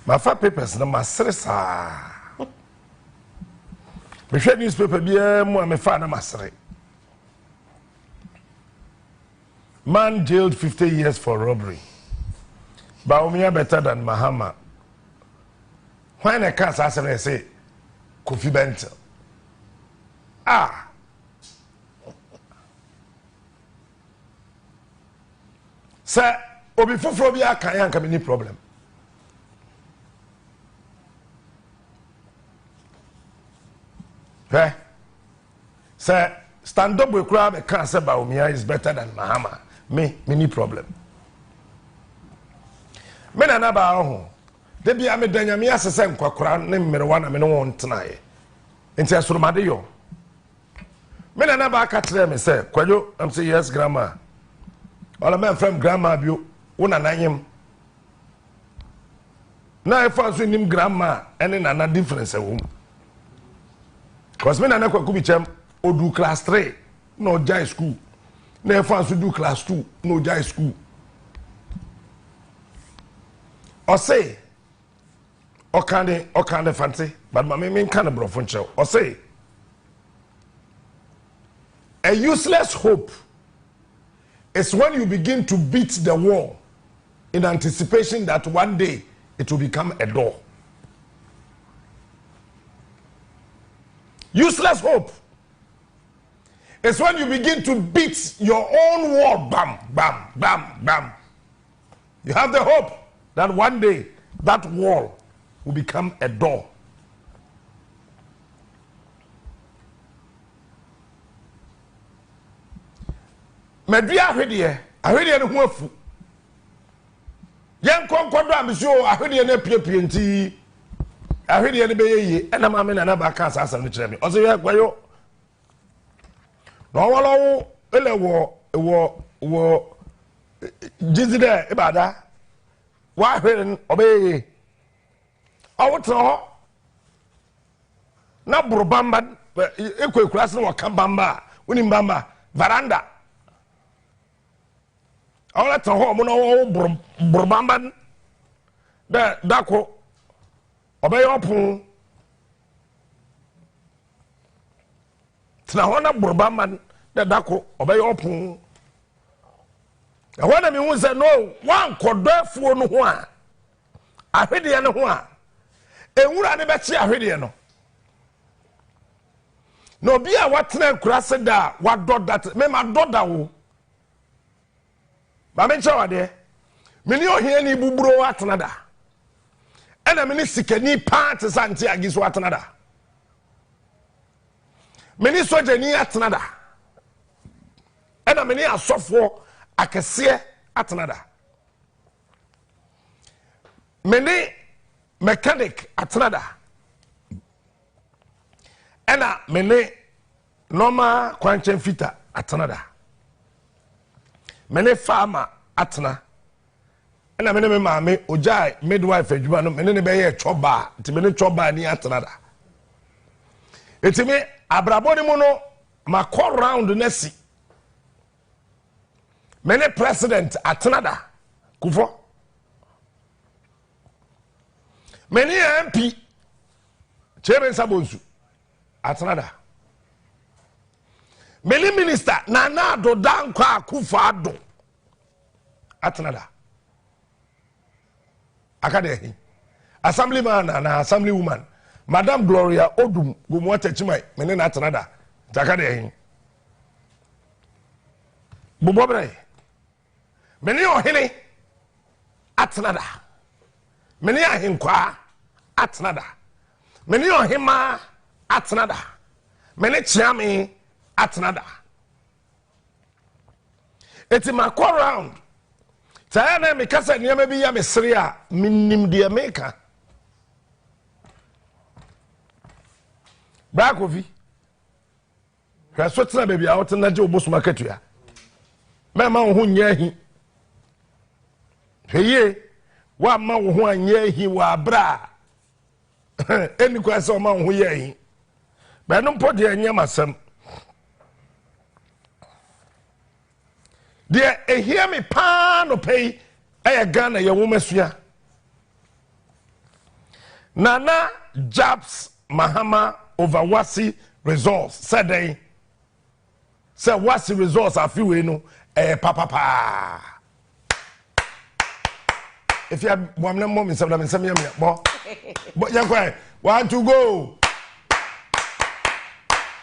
My fa papers na masere saa. Me hwe newspaper bia mu me fa na masere. Man jailed 50 years for robbery. Bawumia better than Mahama. When a cancer say Kofi Bentel. Ah. Sir, obi foforo bia kan yan kam ni problem. Hey. Sir, stand up with crowd the cancer Bawumia is better than Mahama. Me ni problem. Me na na ba ho. De bia me danya me asese nkwakora ne mmerewa na me no won tenaye. Enti asoromade yo. Me na na ba ka kire me say kwadwo am say yes grandma. All my friend grandma bio wona nanyem. Na if I nim grandma any na difference e wo. Cause me na na kwaku bi chem odu class 3 no jai school. Na if I do class 2 no jai school. Or say okande fancy but my mean kind of brofuncho or say a useless hope is when you begin to beat the wall in anticipation that one day it will become a door. Useless hope is when you begin to beat your own wall. Bam, bam, bam, bam. You have the hope that one day that wall will become a door. Medria ahwede ne ho afu. Yen konkodo amso ahwede ne piepie nti ahwede ne beyeye ena ma me na ba ka asasa no kire me. Ozo ye gwayo. No wolo ele wo jizide ibada. Wa ahwede obeye awotro na burubamba ekwekura se wo kambamba woni mbamba varanda awla to ho mo no burubamba da dako obeye opun tna ho na burubamba da dako obeye opun ahwana mi hu se no wan kodofuo no ho a ahwede ne ho a enwura ne bechi ahwede no no bia watena kurase da wadoda me ma doda wo ba me chawa de meni ohia ni buburo atena da ena meni sikani part santi agiso atena da meni soja ni atena da ena meni asofo akese atena da meni mechanic atnada ena mene normal kwanchen fita atnada mene farmer atna ena mene me maame ojai midwife adwuma no mene ne beye choba nti mene choba ni atnada etime abrabo ni mu no makọ round nesi mene president atnada kufo many MP Chairman Sabonsu Atanada. Many minister Nana do Dankwa Kufado Atanada. Akade Assemblyman and Assemblywoman Madame Gloria Odum Gumwate Chimai Menena Atanada Takade Bubobre Many Ohene Atanada Many Ahinkwa Atnada. Many ohima atnada. Many chiami atnada. Eti makwa round. Tayana mikasa niyame biya mesria minim dia meka. Bakovi. Kwa sotina baby out na je obosu market ya. Mema ho nyahi. Heye wa ma wo ho anyahi wa bra. Eni kwa se o ma ho yahi. Ba no mpo de anya masam. De ehia me pa no pei e Ghana ye wo masua. Nana Mahama over Wasi results. Said they say Wasi results are few no papa. If you have one more in some but young 1 to go.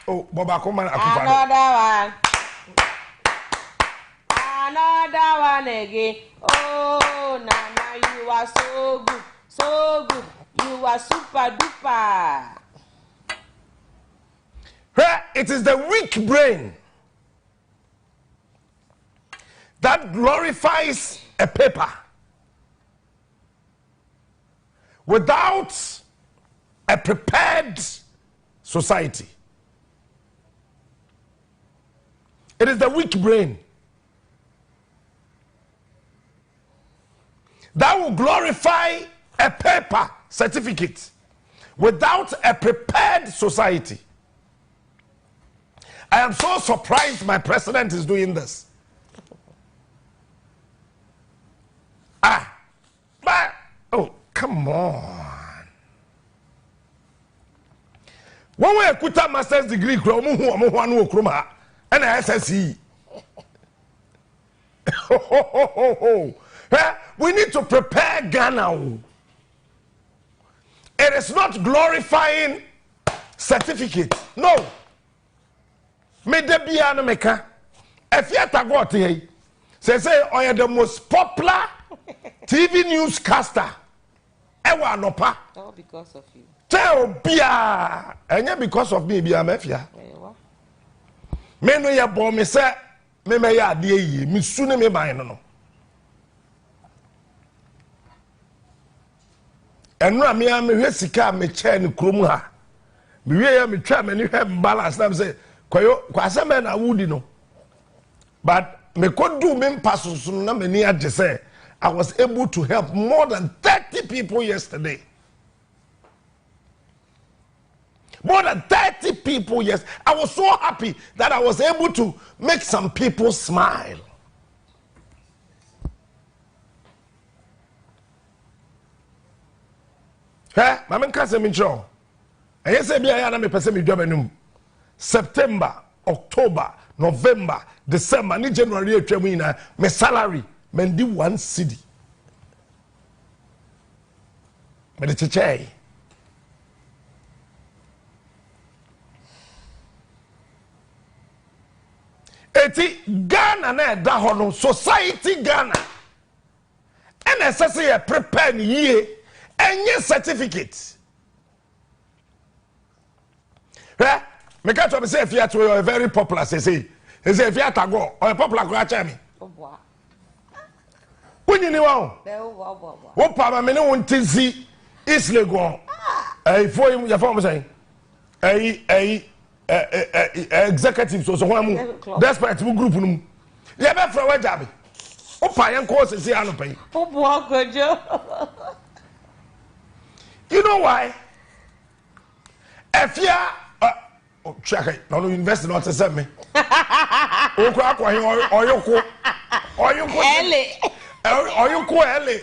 Oh, Boba come another one again. Oh, Nana, you are so good, so good. You are super duper. It is the weak brain that glorifies a paper without a prepared society. It is the weak brain that will glorify a paper certificate without a prepared society. I am so surprised my president is doing this. But oh, come on. When we kuta master's degree and SSE. We need to prepare Ghana. It is not glorifying certificate. No. Me de bia no meka. If you got here, say I am the most popular TV newscaster ever anopa. All because of you. Tell bia, and because of me bia mafia. Me no ya bo me say me ya ade yi, me su ne me ban no. Enra me am hwe sika me che ne krom ha. Me wie ya me twa me ne hwe balance na me say kwase me na wudi no. But me kodu me mpasoso na me ni age say I was able to help more than 30 people yesterday. More than 30 people, yes. I was so happy that I was able to make some people smile. Hey, Mama Kasa Mincho. And yes, I am a person September, October, November, December, ni January, my salary, mendi 1 cedi. But it's a chai. Eti Ghana na da hono society Ghana. NSSA prepare ni ye enye certificate. Me catch up say if you are very popular say if you are go or popular go acha me. Wunyi ni wa o. Wo pa ma me ne won tinsi isle go. For him ya for me say executive so one despite mu group no ya be fra wajabe o pa yan ko sisi anopai o bo akojo. You know why? If you check no invest not to send me o ko akwa hin oyoko ele oyoko ele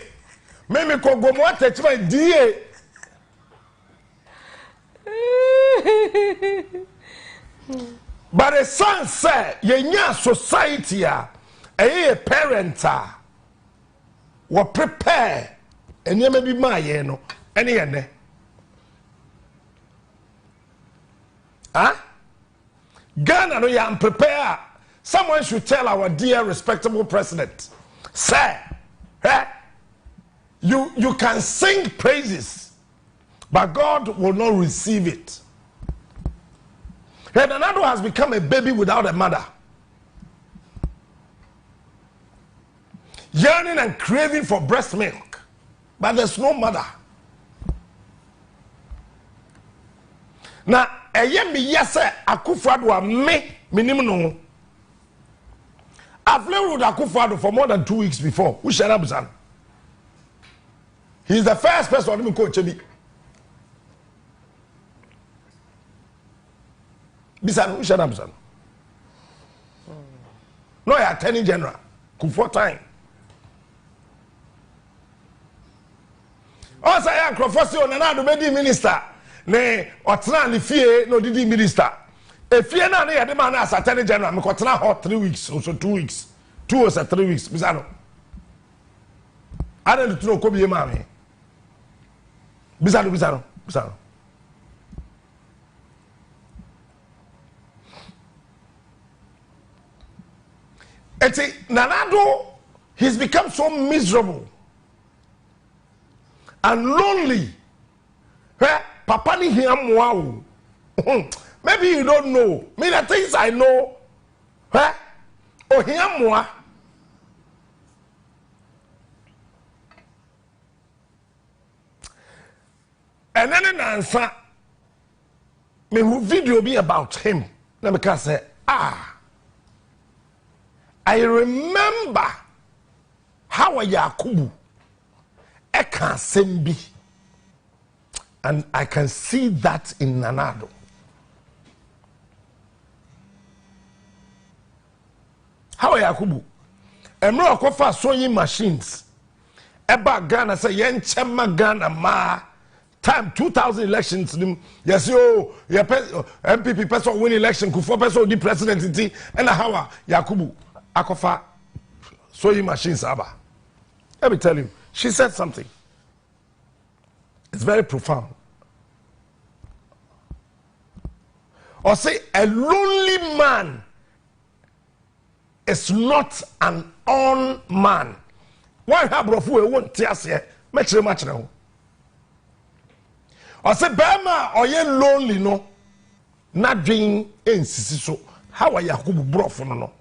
me ko go mo atachima die. But a son said, "Yenya society a parent will prepare and you may be my no any ene." Ghana no ya prepare. Someone should tell our dear respectable president, sir, you can sing praises, but God will not receive it. And another has become a baby without a mother. Yearning and craving for breast milk, but there's no mother. Now, yes, Akufo-Addo me minimum. I've lived with Akufo-Addo for more than 2 weeks before. Who shut up, son? He's the first person to coach me. Bisan, who shut up, son? No, you're Attorney General. Kufuor time. Also ya nkrofo o na do be minister ne otena ne fie no didi minister e fie na ye de ma na asatene general me kotena hot 3 weeks or so 2 weeks 2 or 3 weeks bisano ana do tro ko biye ma me bisano eti Nanado, he's become so miserable and lonely. Papa ni hiamwa. Maybe you don't know. Me the things I know. Oh hiamwa. And then an answer. Me who video be about him. Let me can say, I remember how Yakubu Eka Sembi. And I can see that in Nanado. How Yakubu? Emro akofa sewing machines. Eba Ghana say yen chema Ghana ma time 2000 elections yes yo MPP person win election ku 4 person the president and how Yakubu akofa sewing machines aba. Let me tell you, she said something. It's very profound. Or say a lonely man is not an on man. Why have Rafu won't tell us here? Much now. Or say Bama or ye lonely no, not doing in so. How are Yakubu Brof no?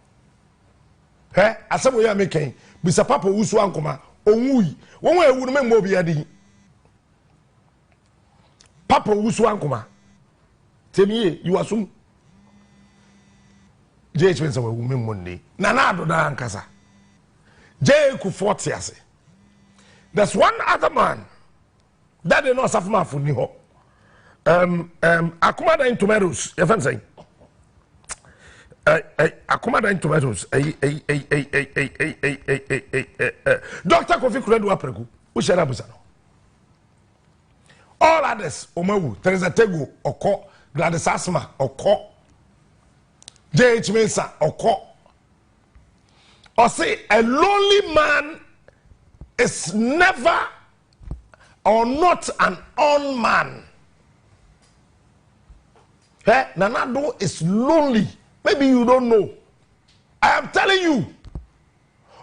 I said we are making. Bisa Papa Usu Ankoma. Onui. One way would make Mobiadi. Papa Usu Ankoma. Tell me, you assume. Jay Spencer will win Monday. Nanado da Ankasa. Jay ku 40 ase. There's one other man that they know suffer for Niho. Akumada in tomatoes. You fan saying? Akumada in tomatoes. Doctor Kofi Kuredu Apregu. Ushara Busano. All others, Omawu, Teresa Tego, Oko, Gladys Asma, Oko, J.H. Mensa, Oko. Or say, a lonely man is never or not an on man. Nanado is lonely. Maybe you don't know. I am telling you.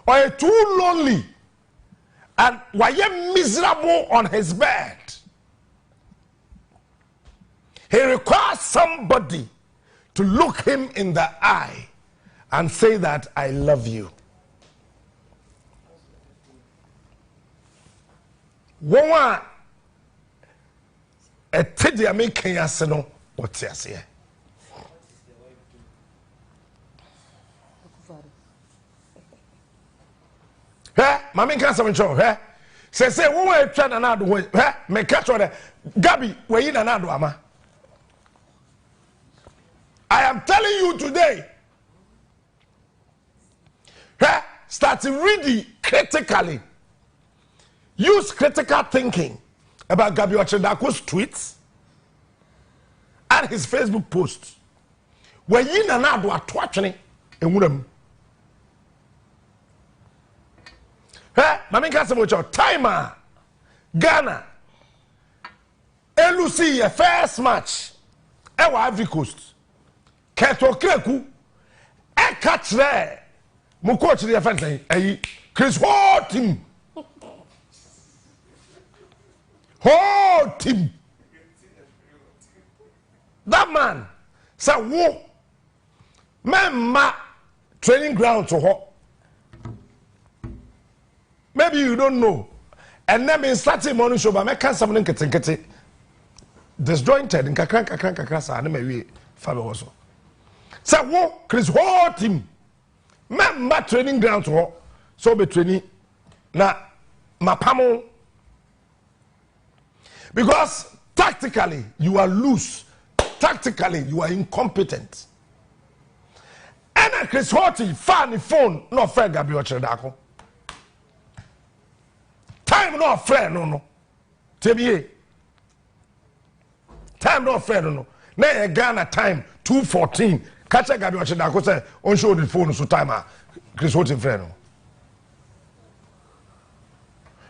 Or you're too lonely. And why you miserable on his bed. He requires somebody to look him in the eye and say that I love you. Woman, a teddy making us know what's here. Mammy can't summon show. Say, woman, try another way. Make catch on Gabby, we're in another ama. I am telling you today, start reading critically. Use critical thinking about Gabi Ochedako's tweets and his Facebook posts. When you and I are watching it, Mami Kasamocho, timer, Ghana, LUC, first match, Ewa Ivory Coast. Keto Kreku, a catch there. Mukoch the offense, Chris Horton. Horton. That man, say, whoa, man, training ground to hot. Maybe you don't know. And then in starting morning show, but I can't something getting disjointed in kakran sa na me Fabio also. Say wo Chris Horton. Member training ground to so be training na mapamo. Because tactically you are loose. Tactically you are incompetent. And Chris Horton fan phone no fair Gabi Ochedako. Time no friend no. Tebie. Time no fair no. Na Ghana time 2:14. Kacha Gabi Ochedako say on show the phone so time Chris Hotin friend no.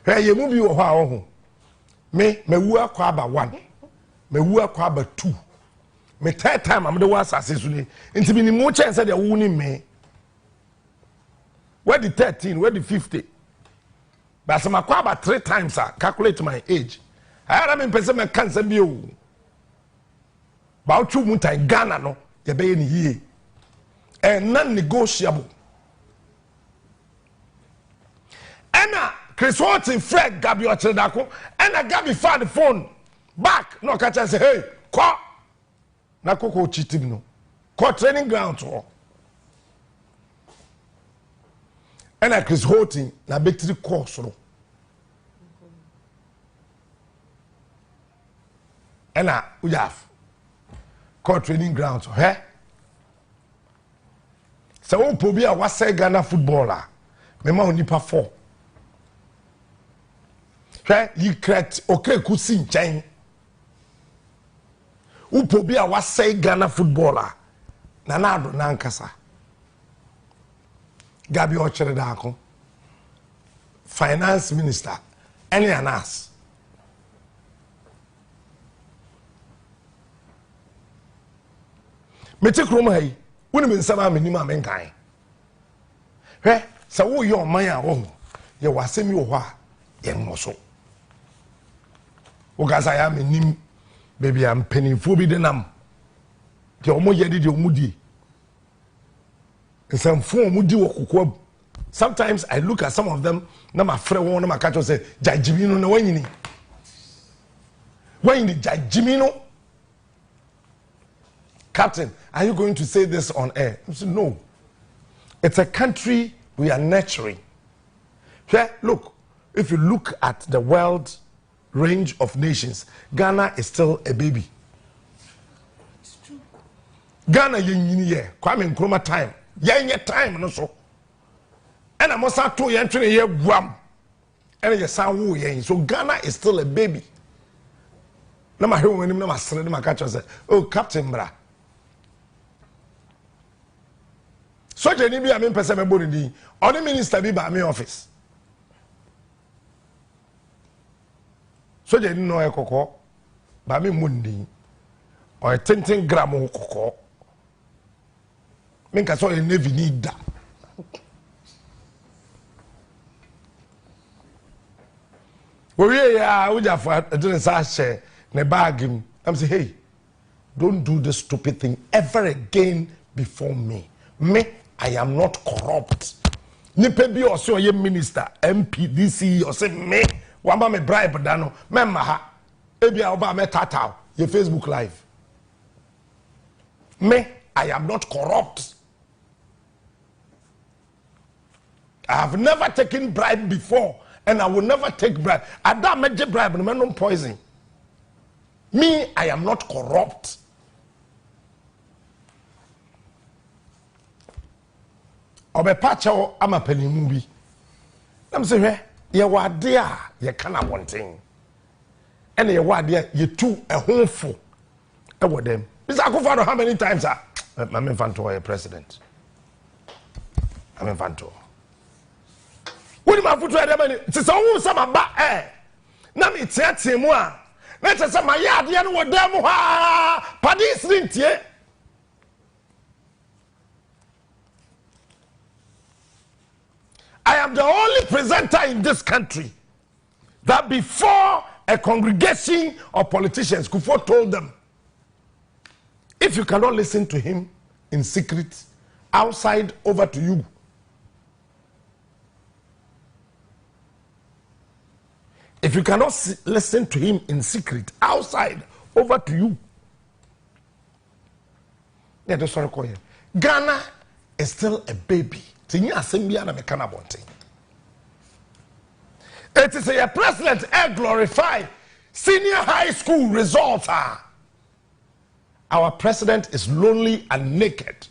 Hey, you move you ho. Me wu akwa aba 1. Me wu akwa aba 2. Me third time am the was asase ni. Nti bi ni mo chance say the wu ni me. Where the 13, where the 50? But some akwa aba 3 times calculate my age. I am in person me cancer bi o. Ba otu mu tai Ghana no, ye be ni hie. And non-negotiable. Ena Chris Horton Fred Gabi Ochedako, ena Gabi found the phone back. No catch and say, hey, call. Na koko cheating no. Call training ground to. Ena Chris Horton na betri course no. Ena uyaf. Call training ground to. Hey. So who probably a was say Ghana footballer. Mema onipa 4. Hwɛ you correct okay kusi nkyɛn. Who probably a was say Ghana footballer. Na ado na nkasa. Gabi Ochedako. Finance minister. Any anas. Mete kroma yi. Woni me nsama menim amenkan. Hwɛ sɛ wo yɛ ɔman a wo ye wasemi wo hɔ a ye mmoso. Wo gasa ya menim baby am penifo bi de nam. De omo ye de omo di. Nsamfo omo di wo kokwa. Sometimes I look at some of them na ma frɛ won na ma catch say jajimi no na wanyini. Wanyini jajimi no. Captain, are you going to say this on air? I said, no. It's a country we are nurturing. Yeah, look, if you look at the world range of nations, Ghana is still a baby. It's true. Ghana yenye Kwame Nkrumah time. Yenye time no so. And I must have to enter a year guam. And you sound so Ghana is still a baby. Na ma hear when him na ma sere ma catch say, "Oh, Captain Bra." So je ni bi am pese me boni din. Oni minister bi ba me office. So je ni no e kokko. Ba me mundi. O 10 gram kokko. Me nka so e navy ni da. We ya uja for didn't say ne bag him. I'm say, hey, don't do this stupid thing ever again before me. Me, I am not corrupt. Nipe bi or say minister, MP, DC, or say me, wamba me bribe dano, me maha, ebi oba me tata, your Facebook live. Me, I am not corrupt. I have never taken bribe before, and I will never take bribe. I don't make bribe, no man poison. Me, I am not corrupt. Obe pacho ama penimu bi. Nam se hwe ye wade a ye kana wonten. Ene ye wade ye tu ehonfo e wodem. Mr. Akufo how many times I'm infanto president. I'm infanto. Woni ma futu e dem ni se so wu sama ba na me tiatie mu a na che se ma ye ade no wodem ha padis rintie. I am the only presenter in this country that before a congregation of politicians, Kufo told them, if you cannot listen to him in secret, outside, over to you. If you cannot listen to him in secret, outside, over to you. Yeah, that's what I call it. Ghana is still a baby. It is a president glorify senior high school results. Our president is lonely and naked.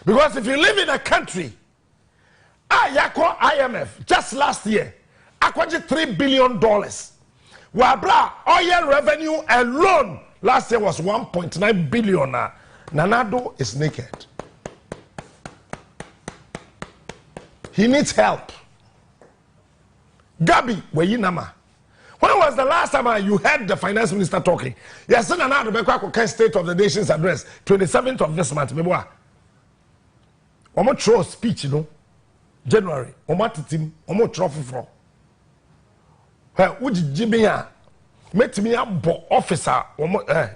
Because if you live in a country yako IMF just last year akwaje $3 billion. Wabra oil revenue alone last year was 1.9 billion. Nanado is naked. He needs help. Gabi Weyinama. When was the last time you heard the finance minister talking? Yes, Nanado Bekwa State of the Nation's address, 27th of this month. Meboa. Omo throw speech, you know. January. Omo titim. Omo trophy for. Well, would you give me a met me a bo officer? Omo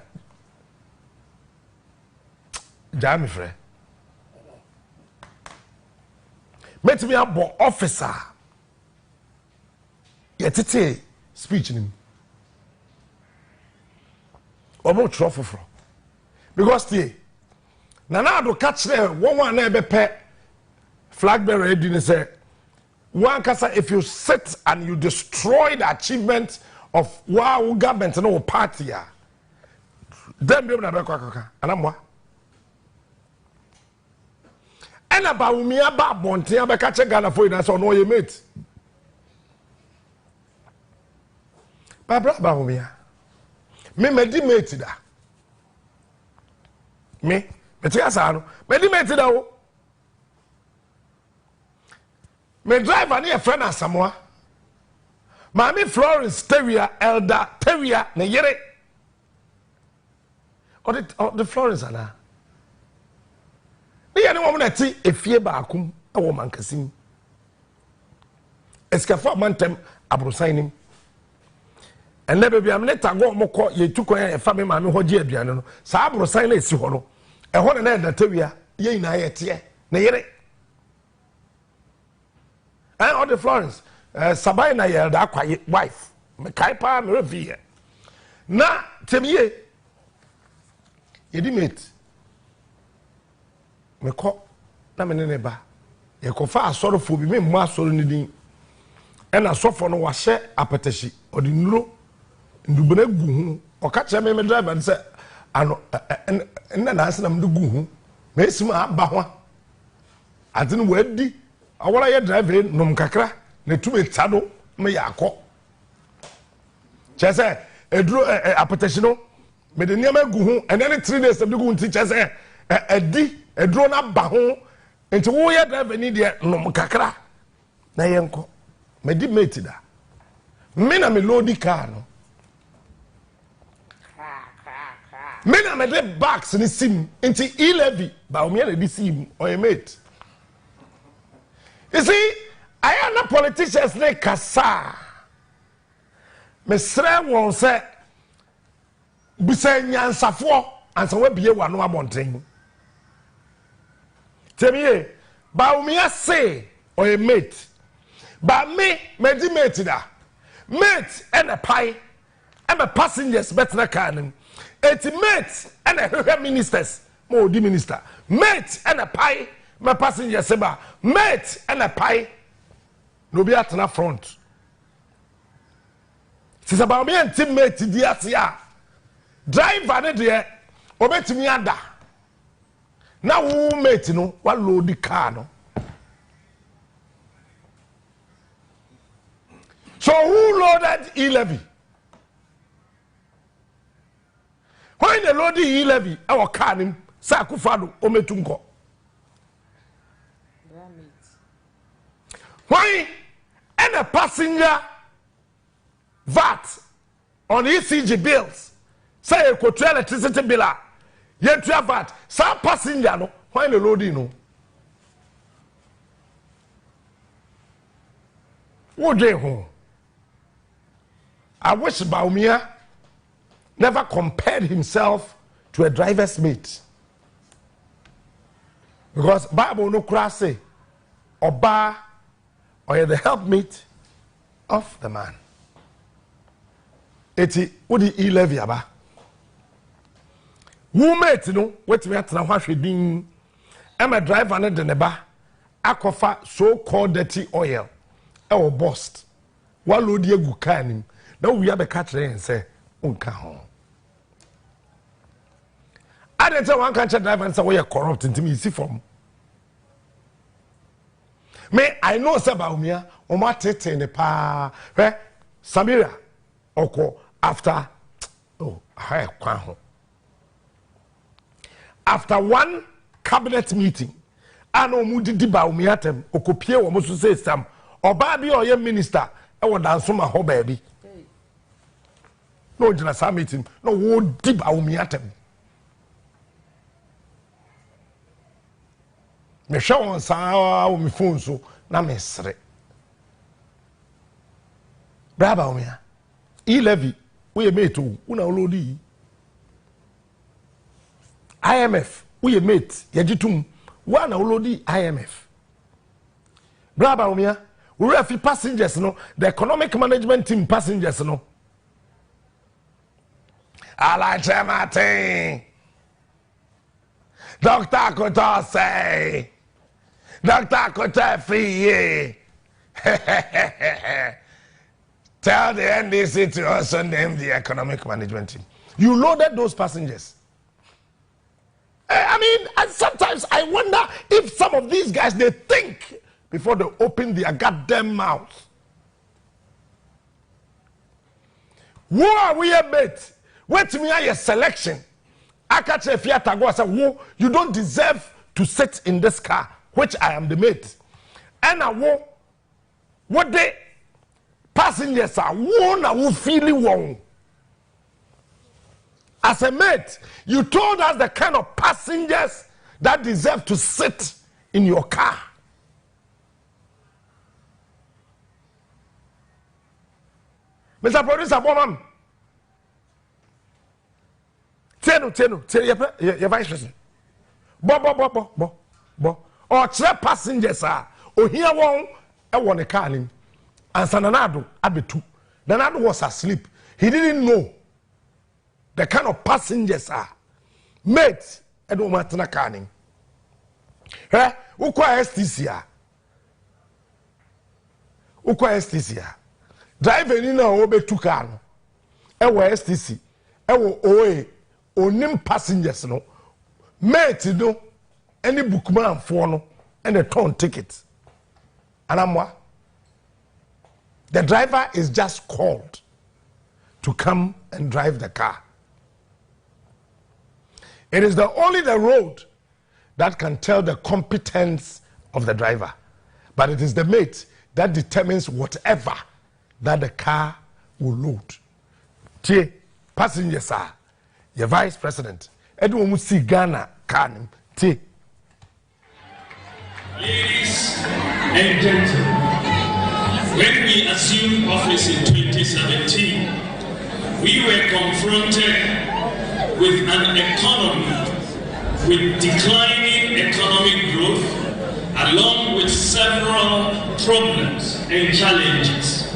Jamie Frey. Met me a bo officer. Yetete speech him. Omo trophy for. Because the Nanado catch there one never pay flag bearer didn't say one kasa if you sit and you destroy the achievement of wow government no party then be na be kwakaka anamwa ena Bawumia bonte abeka che Ghana for na so no ye mate Bawumia me medi mate da me ti asa no medi mate da o me driver ne friend Asamoah Mami Florence Terrier Elder Terrier ne yere or the Florence ana ne yene wo na ti efie baakum e wo mankasim eskafo mantem abrosan nim enne bebia am ne tago mokọ ye tukọ ye fa me mami hoje aduane no sa abrosan na esi ho no e ho na Elder Terrier ye ina ye tie ne yere and on the Florence Sabina ye da kwaye wife me kai pa me revie na temie ye di mate me ko na me ne ba ye ko fa asorofo bi me mu asoro ni din e na sofo no wa hye apatashi odi nuro ndubena gu hu o ka che me driver se ano na na asena me gu hu me esim aba ho adin wadi awara ye driver nom kakra na tume tado me yakọ chese eduro apatashi no me de niam agu hu ene ne 3 days de gu nti chese edi eduro na ba ho nti wo ye driver ni de nom kakra na yenko me di mate da me na me load car no me na me de box ni sim nti e-levy Bawumia na di sim o ye mate. You see, I am not politicians like Kasa. Mesre won say Bisa nyansafo and so we be one no abonten. Tell me, Bawumia say or a mate. But me di mate da. Mate and a pie and a passengers better car. It's mate and a ministers, more the minister. Mate and a pie. My passenger seba mate and a pie no be at na front. It's about me and teammate di asia driver ne de obetimi ada na wo mate no wa load the car no. So who loaded e-levy? When they load the e-levy our car nim sa akufado ometunko. Why and a passenger VAT on ECG bills say a quote electricity bill yet you have VAT some passenger no why the loading no what day home. I wish Bawumia never compared himself to a driver's mate because Bible no cross say oba or the helpmate of the man. Eti udi e-levy aba. Womate no wetimi atena hwahwedin. Ema driver ne de ne ba akofa so called dirty oil. E bust. Wa load egu car nim. Na wi abeka kire yen se unka ho. Ade tell one country driver say we corrupt ntimi isi from. Me, I know Bawumia, Omatete ne pa. Samira, Oko, after, oh, I can't. After one cabinet meeting, I know Mudi Bawumia Okopie, or Musu say some, or Babi or your minister, I want to answer my whole baby. No, Janasa meeting, no, would deep Bawumia. Me show on sa o me phone so na me sere braba o me e-levy we mate o una olodi IMF we mate yagitum wa na olodi IMF braba o me we refi passengers no the economic management team passengers no ala chemate Dr. Koto say Dr. Koto free. Tell the NDC to also name the economic management team. You loaded those passengers. I mean, and sometimes I wonder if some of these guys, they think before they open their goddamn mouth. Who are we a bit? Wait me a selection. I catch a Fiat Tago. I say, whoa, you don't deserve to sit in this car, which I am the mate. And I won't. What they passengers are one, I will feel one. As a mate, you told us the kind of passengers that deserve to sit in your car. Mr. Producer, woman. Tell your vice president. Bo. Or three passengers are. Oh, here one, I want a car. And Sananado, Abetu. Nanado was asleep. He didn't know the kind of passengers are. Mate, I don't want to carning. Ukwa STC. Ukwa STC. Drive in obe two car. Ewa STC. Ewa OA. Onim passengers no. Mate no. Any bookman for no. And a turn ticket. And I'm the driver is just called to come and drive the car. It is only the road that can tell the competence of the driver. But it is the mate that determines whatever that the car will load. Tie, passengers are your vice president. Edwin Musi Ghana Kanim. Tie. Ladies and gentlemen, when we assumed office in 2017, we were confronted with an economy with declining economic growth, along with several problems and challenges.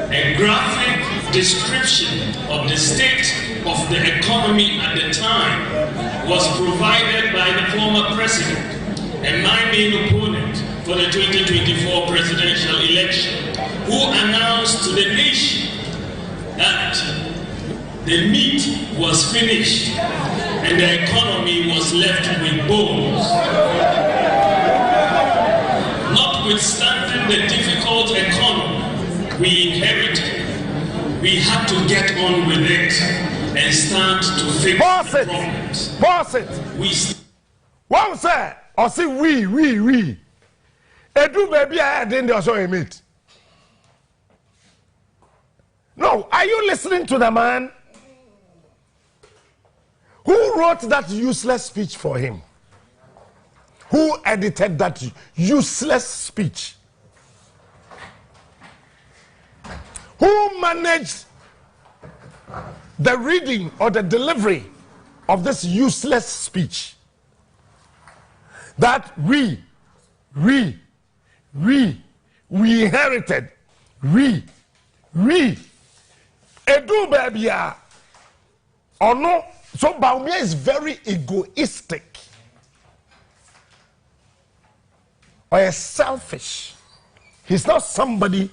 A graphic description of the state of the economy at the time was provided by the former president and my main opponent for the 2024 presidential election, who announced to the nation that the meat was finished and the economy was left with bones. Notwithstanding the difficult economy we inherited, we had to get on with it and start to fix the problems. Pause it. One say, or say we. Edu baby, I didn't also emit. No, are you listening to the man who wrote that useless speech for him? Who edited that useless speech? Who managed the reading or the delivery of this useless speech? That we inherited. Edu baby, or no? So Bawumia is very egoistic or selfish. He's not somebody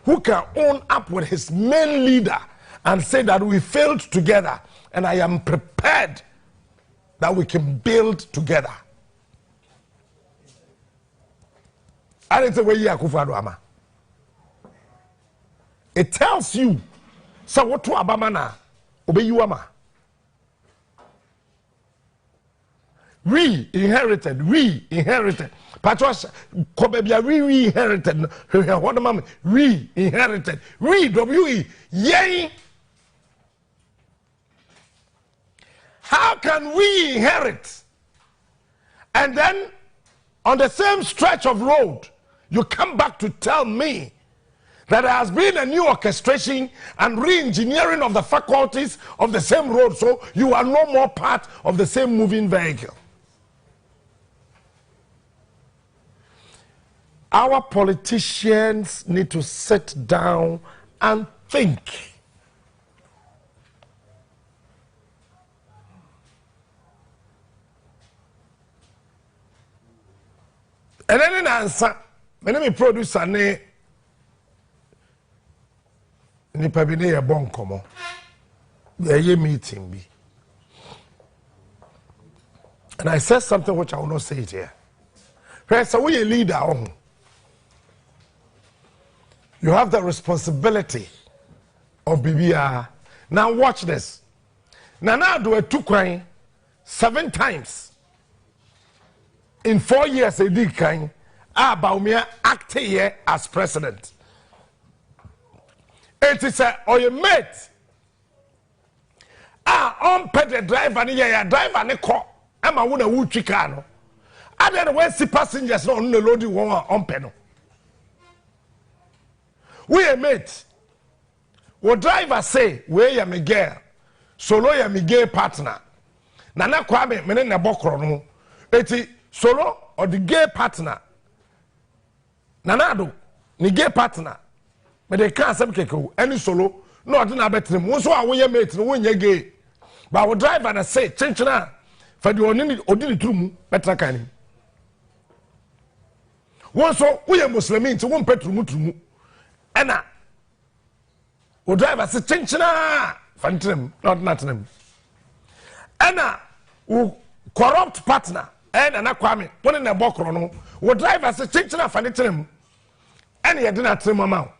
who can own up with his main leader and say that we failed together and I am prepared that we can build together. I didn't say where you are Akufo-Addo ama. It tells you, so what to Abamana, obey you ama. We inherited. Patros, Kobebia, we inherited. What mama, we inherited. We, W-E, yay. How can we inherit? And then, on the same stretch of road, you come back to tell me that there has been a new orchestration and re-engineering of the faculties of the same road, so you are no more part of the same moving vehicle. Our politicians need to sit down and think. And then in answer, when me producer ne nipa bi ne ye bon komo. Ye meeting bi. And I said something which I will not say it here. First, so we a leader. You have the responsibility of BBR. Now watch this. Nana do a 2 crying 7 times. In 4 years, they did kind. Bawumia acted here as president. It is a or your mate. On pet the driver, driver ne call. I'm a woman who chicano. I don't know see passengers on the loading one on penal. We a mate. What driver say, where ya me girl, solo ya me gay partner. Nana Kwame, menen na bokro. Eti solo or the gay partner. Nanado, ni gay partner. But they can't say keko any solo. No, I don't know better. Most of our mate, no one gay. But our driver na say, chenchina for the ordinary trumu better kind. One so we are Muslims, one petrumu. Ena o driver say chenchina fantrim not natinam. Ena o corrupt partner na Kwame one na bokro no o driver say chenchina fantrim ena ye de na trim mama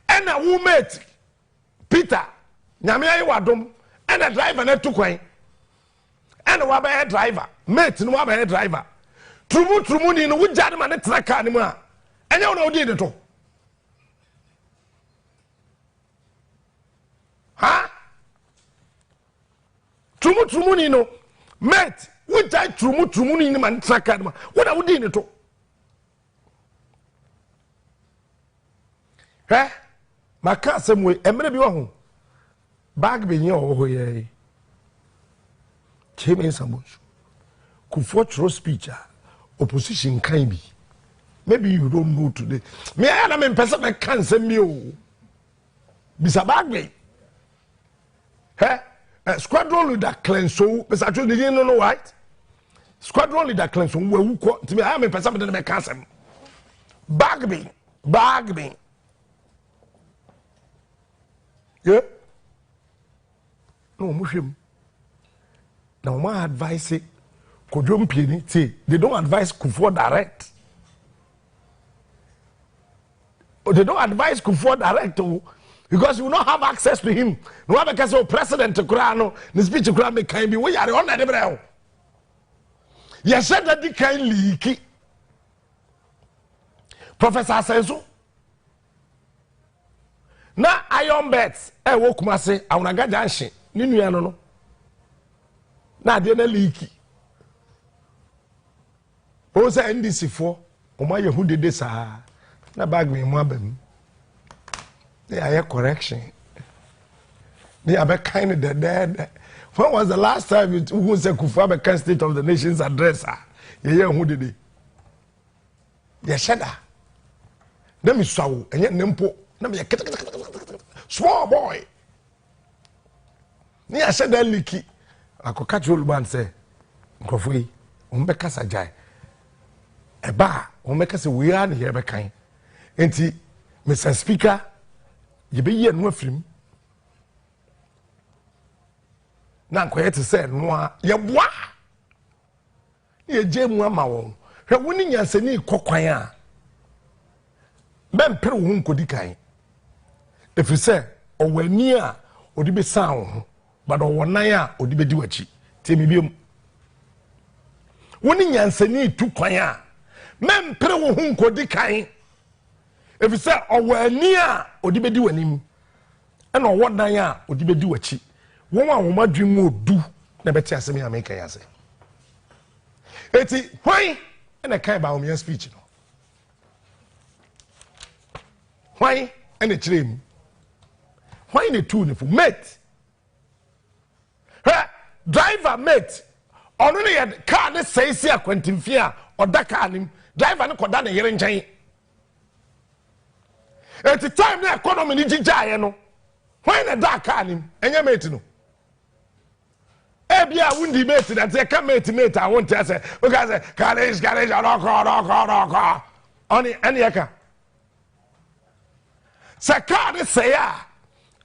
ena wo mate Peter nyame ayi wadom ena driver na tukwan ena wa ba driver mate no wa ba driver trumu ni no wo jade ma ne traka ni mu a enya wo na odi de to. Ha? Trumu ni no mate we die trumu ni man traka ma what are we doing to maka asem we emre bi wo ho bag be yin o ho ye cheme sambonsu Kufuor throw speech opposition kan bi maybe you don't know today me I na me person me kan sem me o bisa bag be squadron leader cleanso but actually you know what squadron leader cleanso we ko me I am person me kan sem bag me yeah no mushim now my advice kodwom pieni say they don't advise Kufuor direct. They don't advise Kufuor direct because you will not have access to him. No one because the president Kurano, the speech Kurano can be we are on the brow. You said that the kind leaky. Professor says so. Now iron bets, woke mase, I want to get Ninu no. Now they are leaky. Osa NDC for Oma Yehu de sa na bag me mo abam. They are correction. They are kind of dead. When was the last time you said Kufuor became State of the Nation's address? Yehu de de. Ye shada. Dem is so and yet nempo. Small boy. Ni I said that leaky. I could catch old man say, Nkofui, umbeka sajai. Eba, umbeka se we are here bekai. Enti, Mr. Speaker, you be here no film. Na nkoye to say no ye boa. Ye jemu ama won. Hwe woni nyanse ni kokwan a. men pere wo nkodi kan efiri sɛ ɔwani a odi be sound ho but ɔwɔnan a odi be di wachi tie me biom woni nyansani tu kwan a men pere wo nkodi kan efiri sɛ ɔwani a odi be di wanim ɛna ɔwɔnan a odi be di wachi wɔn a wɔn adwin mu odu na bɛte asɛm ya make ya sɛ eti hwan ɛna kan ba Bawumia speech no hwan ɛna kyerɛ mu hwan ne tu ne fu mate ha driver mate ɔno ne yɛ car ne sɛe si akwantimfie a ɔda car nim driver ne kɔda ne yere nkyɛn eti time na economy ne gigyaeɛ no hwan na da car nim ɛnyɛ mate no ebia wundi mate that say come mate I want to say because carriage rock oni eniaka say car dey say ya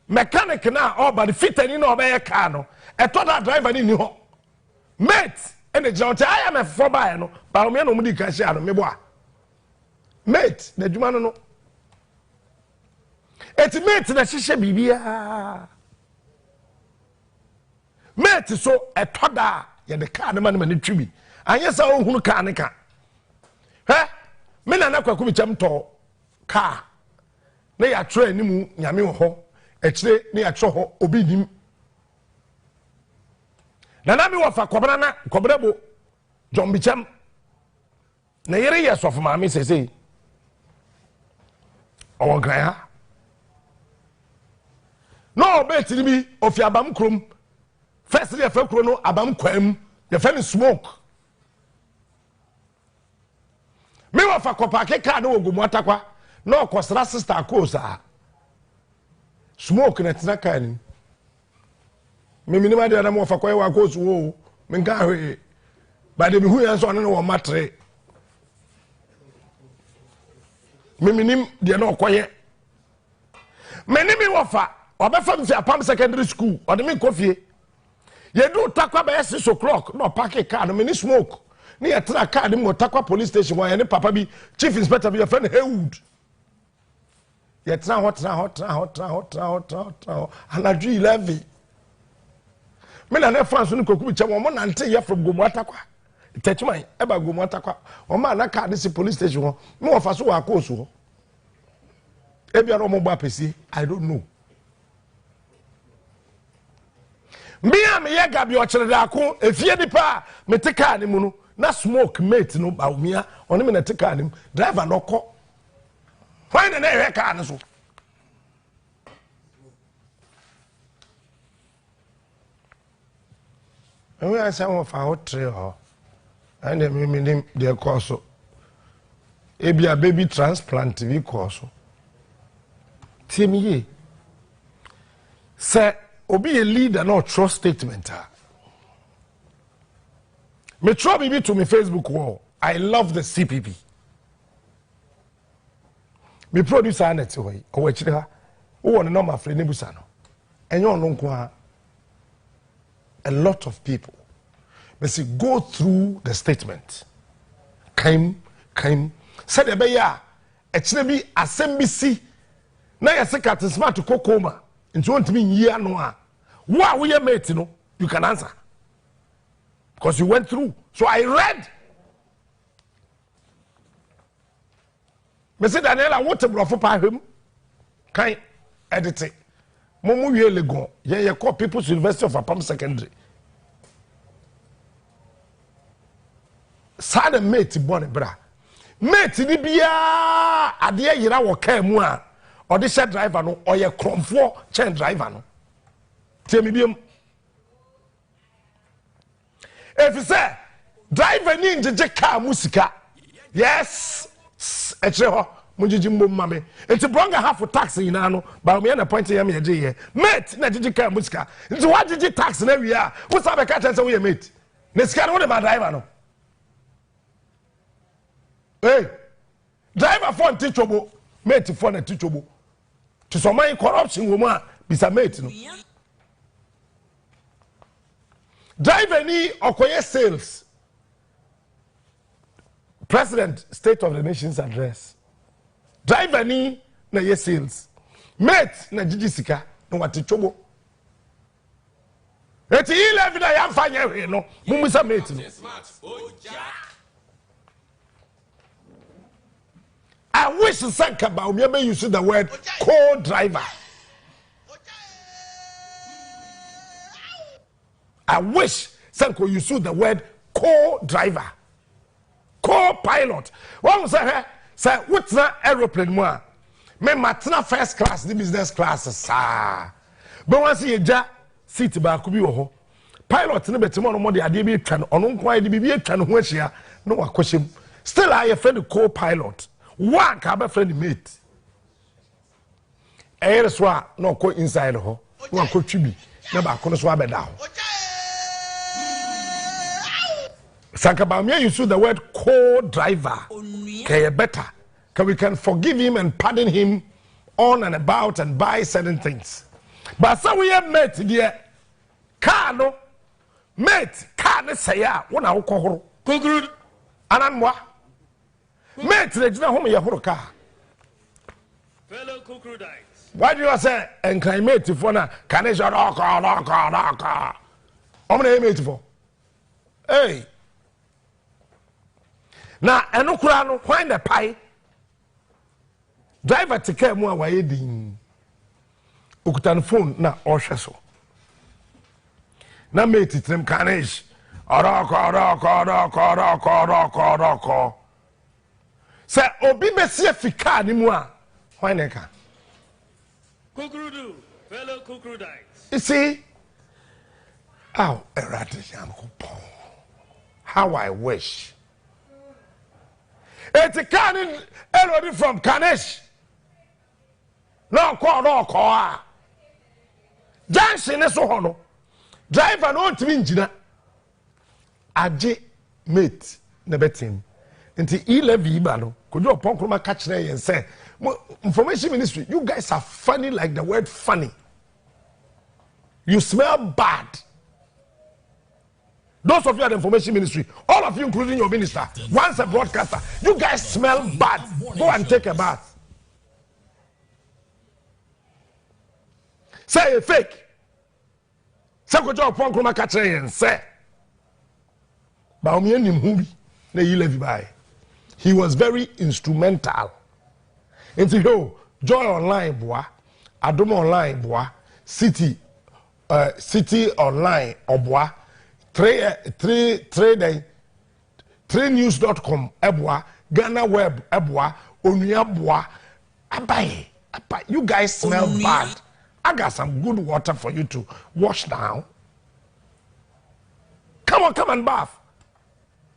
mechanic na all but fit any no obey car no e to that driver ni ho mate ene jaunt I am for buy no Bawumia no mudi ka share no mebo mate na djuma no eti mate na hihye bibia mate so etoda ye de car ne man twibi anye sa ohunu car ne ka he me na nakwaku bi cham to car ne ya tro animu nyame ho ekire ne ya tro ho obi nim na mi wafa kobra na kobra bo jombi cham na yere ye sof ma me sese o gran ha no bet ni bi ofi abam krom first day fa kro no abam kwam ye fa ni smoke me wa fa kopa ke ka na ogumu atakwa na okosra sister ko sa smoke na tina ka ni me minima de na mo fa koy wa ko su wo me nka hwe ba de me hu yan so no wo matre me minim de na okoye me ni mi wo fa obefa mfi apam secondary school o de me kofie ye do takwa ba 6 o'clock no park car no me ni smoke ni ya tra car ni mo takwa police station wa ye ni papa bi chief inspector bi ya friend Haywood ye tra hot anadru 11 me na France ni koku bi che mo na nte ye from gomu atakwa techman e ba gomu atakwa o ma na car ni police station ho me wo fa so wa ko so e bia no mo gba pesi I don't know Mia me ye gabi o kire da ko efie nipa me te car ni mu no na smoke mate no Bawumia oni me na te car ni driver no ko why na e car ni so we asa won fa hotre ho and me nim de course e bia baby transplant vi course timiye se obi a leader no trust statement me try bibi to me Facebook wall I love the CPP me producer anet hoy o wa chire ha wo won no ma free nebusa no enyo no nko a lot of people me say go through the statement came said ebe ya e chire bi asembisi na ya sekat smart kokoma nti won timi yi ano a wo ye mate no you can answer because you went through so I read me say Daniela what brofo pa hwem kan edit momu wie legon ye call People's University of Apam Secondary sada mate born bra mate ni bia ade yira wo ka mu a odi shed driver no oye kromfo chain driver no temi biem if say driver ni njeje car musika yes etre ho munjiji mbom mame enti bronga half taxi ina no Bawumia na point yam ye je mate na jeje car musika enti wa jeje taxi na wi a wo sabe ka chance wo ye mate na sika no de ma driver no hey driver for ntichobo mate for na ntichobo to some corruption woman bisa mate no driver ni okoye sales president state of the nation's address driver ni na ye sales mate na gigi sika na wate chobo eti 11 na ya mfanya hwe no mumisa mate no I wish Sanka Bawumia use the word co-driver. I wish Sanko use the word co-driver, co-pilot. One say what's that aeroplane more? Me matna first class, the business class, sir. But once you ja seat back could be ho. Pilot no better more the idea be can on quite the be can where no question. Still I friend the co-pilot. One can friend mate. Air swa no co inside ho. One could be never could swab down. Sanka Bawumia use the word co-driver. Okay, better. We can forgive him and pardon him on and about and buy certain things. But so we have met there. Car no mate car ne say ya wona wo kohoro. Kokuru ananwa. Mate le jina home ya horo car. Fellow crocodiles. Why do you say and climate for na can is car. Omna mate for. Hey. Na eno kura no when the pie driver to care more why din okutan phone na ohwe so na mate trim kanish oroko say obi besie fika ni mu a when e ka Kukurudu, fellow crocodiles. you see how how I wish it's a cannon elodie from Kanesh. No call. Junction is so hono. Driver no twin jina. Aje mate na betim. Nti 11 ba no. Kojo opon kroma catch na yen say. Information ministry, you guys are funny like the word funny. You smell bad. Those of you at the information ministry, all of you including your minister, once a broadcaster, you guys smell bad. Go and take a bath. Say a fake. Say go job pon kroma catch and say. Bawumia nim hu bi na yi levi bai. He was very instrumental. Into yo Joy Online boa, Adom Online boa, City Online oboa, 3news.com eboa, Ghana Web eboa, Onuya boa. Abai. You guys smell bad. I got some good water for you to wash now. Come and bath.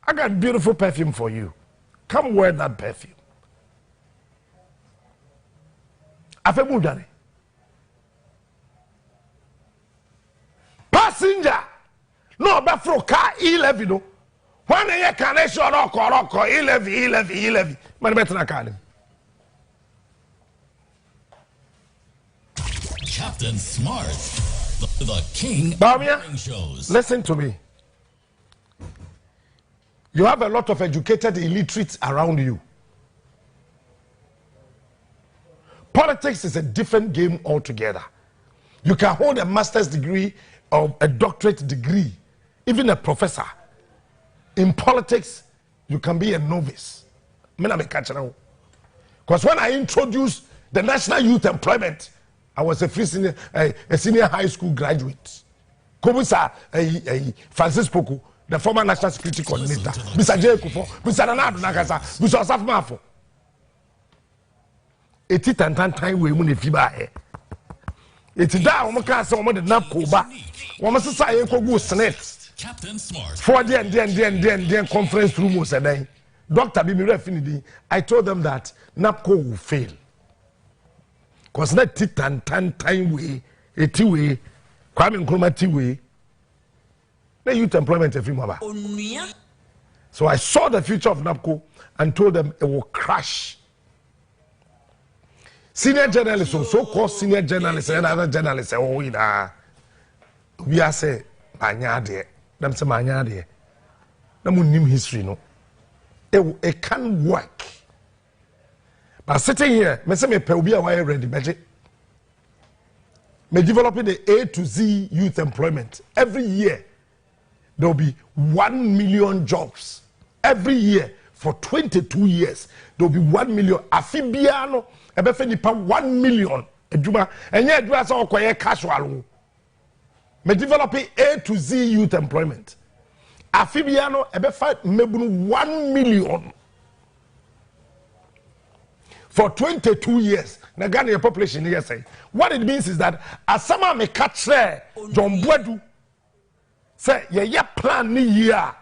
I got beautiful perfume for you. Come wear that perfume. Afemudane. Passenger. No, but for car 11 no. When you can show rock 11. Man better na car. Captain Smart, the king Bawumia, of morning shows. listen to me. You have a lot of educated illiterates around you. Politics is a different game altogether. You can hold a master's degree or a doctorate degree, even a professor. In politics, you can be a novice. Because when I introduced the National Youth Employment, I was a senior high school graduate. Kobusa Francis Poku, the former National Security Coordinator. Mr. J. Kufo, Mr. Nanado Nakasa, Mr. Osaf Mafo. Eti tantan we mu ne fiba e eti da o mo ka se o mo de na koba o mo sesa ye kogu snacks Captain Smart. for the conference room was then Dr. Bimi Refinidi. I told them that NAPCO will fail because na tantan we eti we Kwame Nkrumah ti we na youth employment every mama. So I saw the future of NAPCO and told them it will crash. Senior journalists, so-called senior journalists and other journalists, we are say, Manyade, them say Manyade. No more history, no. It can't work. But sitting here, me say me pe obi a why ready beje. Me developing the A to Z youth employment. Every year there will be 1 million jobs. Every year for 22 years there will be 1 million. Afibiano ebefe nipa 1 million. Ejuma enye edua say okoye casual. Me developing A to Z youth employment. Afibiano ebefa mebunu 1 million. For 22 years, the Ghanaian population here say, what it means is that as someone may catch there, John Bwedu say, yeah, plan ni year,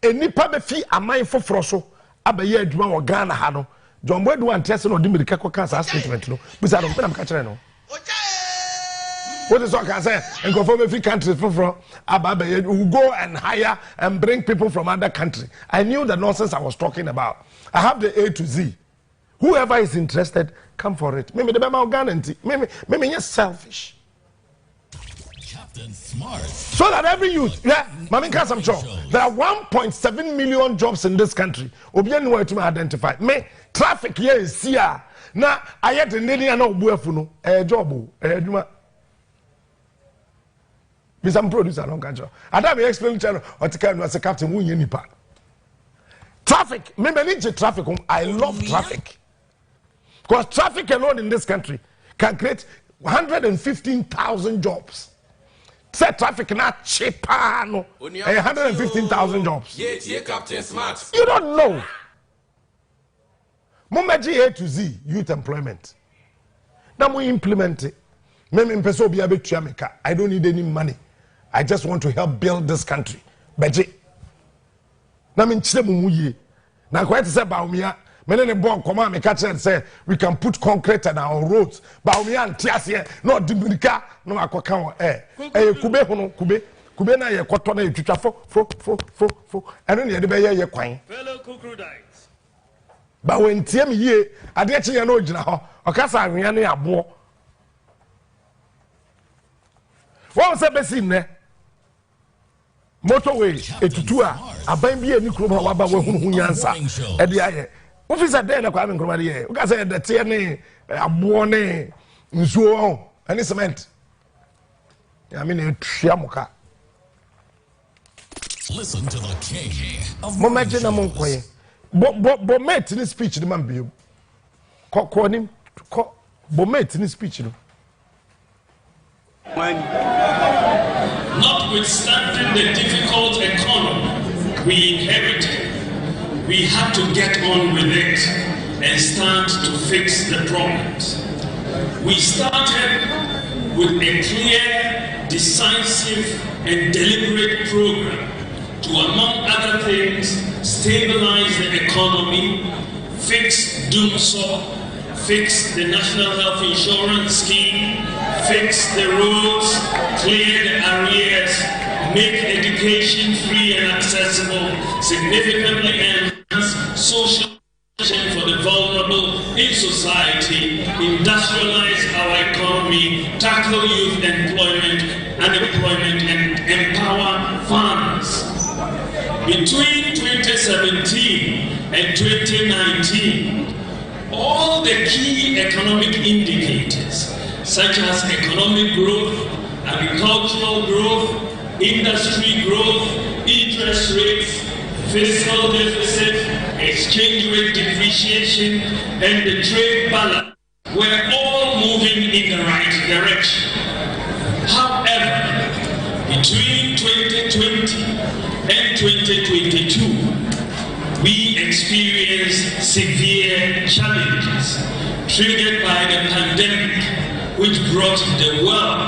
and nipa be fi a mind for froso, abaye adwuma wo Ghana ha no, John Bwedu and Tessa no dimiri kako cancer statement no, but I don't think I'm catching no. What is what can say? And go from every country from abaye who go and hire and bring people from other country. I knew the nonsense I was talking about. I have the A to Z. Whoever is interested, come for it. Maybe the Bama Ghana, maybe you're selfish. Captain Smart. So that every youth, yeah, Mami Kasam Cho, there are 1.7 million jobs in this country. Obian were to identify. Me traffic here is here. Now I had the lady and no buefuno, a job, a duma. Be some producer, no control. I don't explain channel or to come as a captain who nipa. Traffic, maybe need traffic. I love traffic. Because traffic alone in this country can create 115,000 jobs. Say traffic not cheaper, no. 115,000 jobs. Yeah, Captain Smart. You don't know. Mumaji A to Z, youth employment. Now we implement it. I don't need any money. I just want to help build this country. Beji. Now me chile mumuye. Now quite say Bawumia. Many ne born come me catch and say we can put concrete on our roads. Bawumia and Tiasie, no Dibrika, no akwaka eh. Kube hono kube na ye kwato na etwitwa fo. Eno ne ye de be ye kwan. Fellow crocodiles. Ba wentie me ye, ade che ye no gina ho. Okasa ahwea ne abo. Wọ́n sẹ́ bẹ́ sí nnẹ́ motorway etutu a aban bi eni kurom ha waba wahunu yansa e de aye officer dey na kwa me nkroma de ye o ka say de te ne abo ne nsuo ani cement ya me na etua muka. Listen to the king of Mo meje na mo nkoye bo mate ni speech ni man bi ko ni ko bo mate ni speech no. Notwithstanding the difficult economy we inherited, we had to get on with it and start to fix the problems. We started with a clear, decisive, and deliberate program to, among other things, stabilize the economy, fix DUMSO, fix the National Health Insurance Scheme, fix the roads, clear the arrears, make education free and accessible, significantly enhance social protection for the vulnerable in society, industrialize our economy, tackle youth employment, unemployment, and empower farmers. Between 2017 and 2019, all the key economic indicators, such as economic growth, agricultural growth, industry growth, interest rates, fiscal deficit, exchange rate depreciation, and the trade balance, were all moving in the right direction. However, between 2020 and 2022, we experienced severe challenges triggered by the pandemic, which brought the world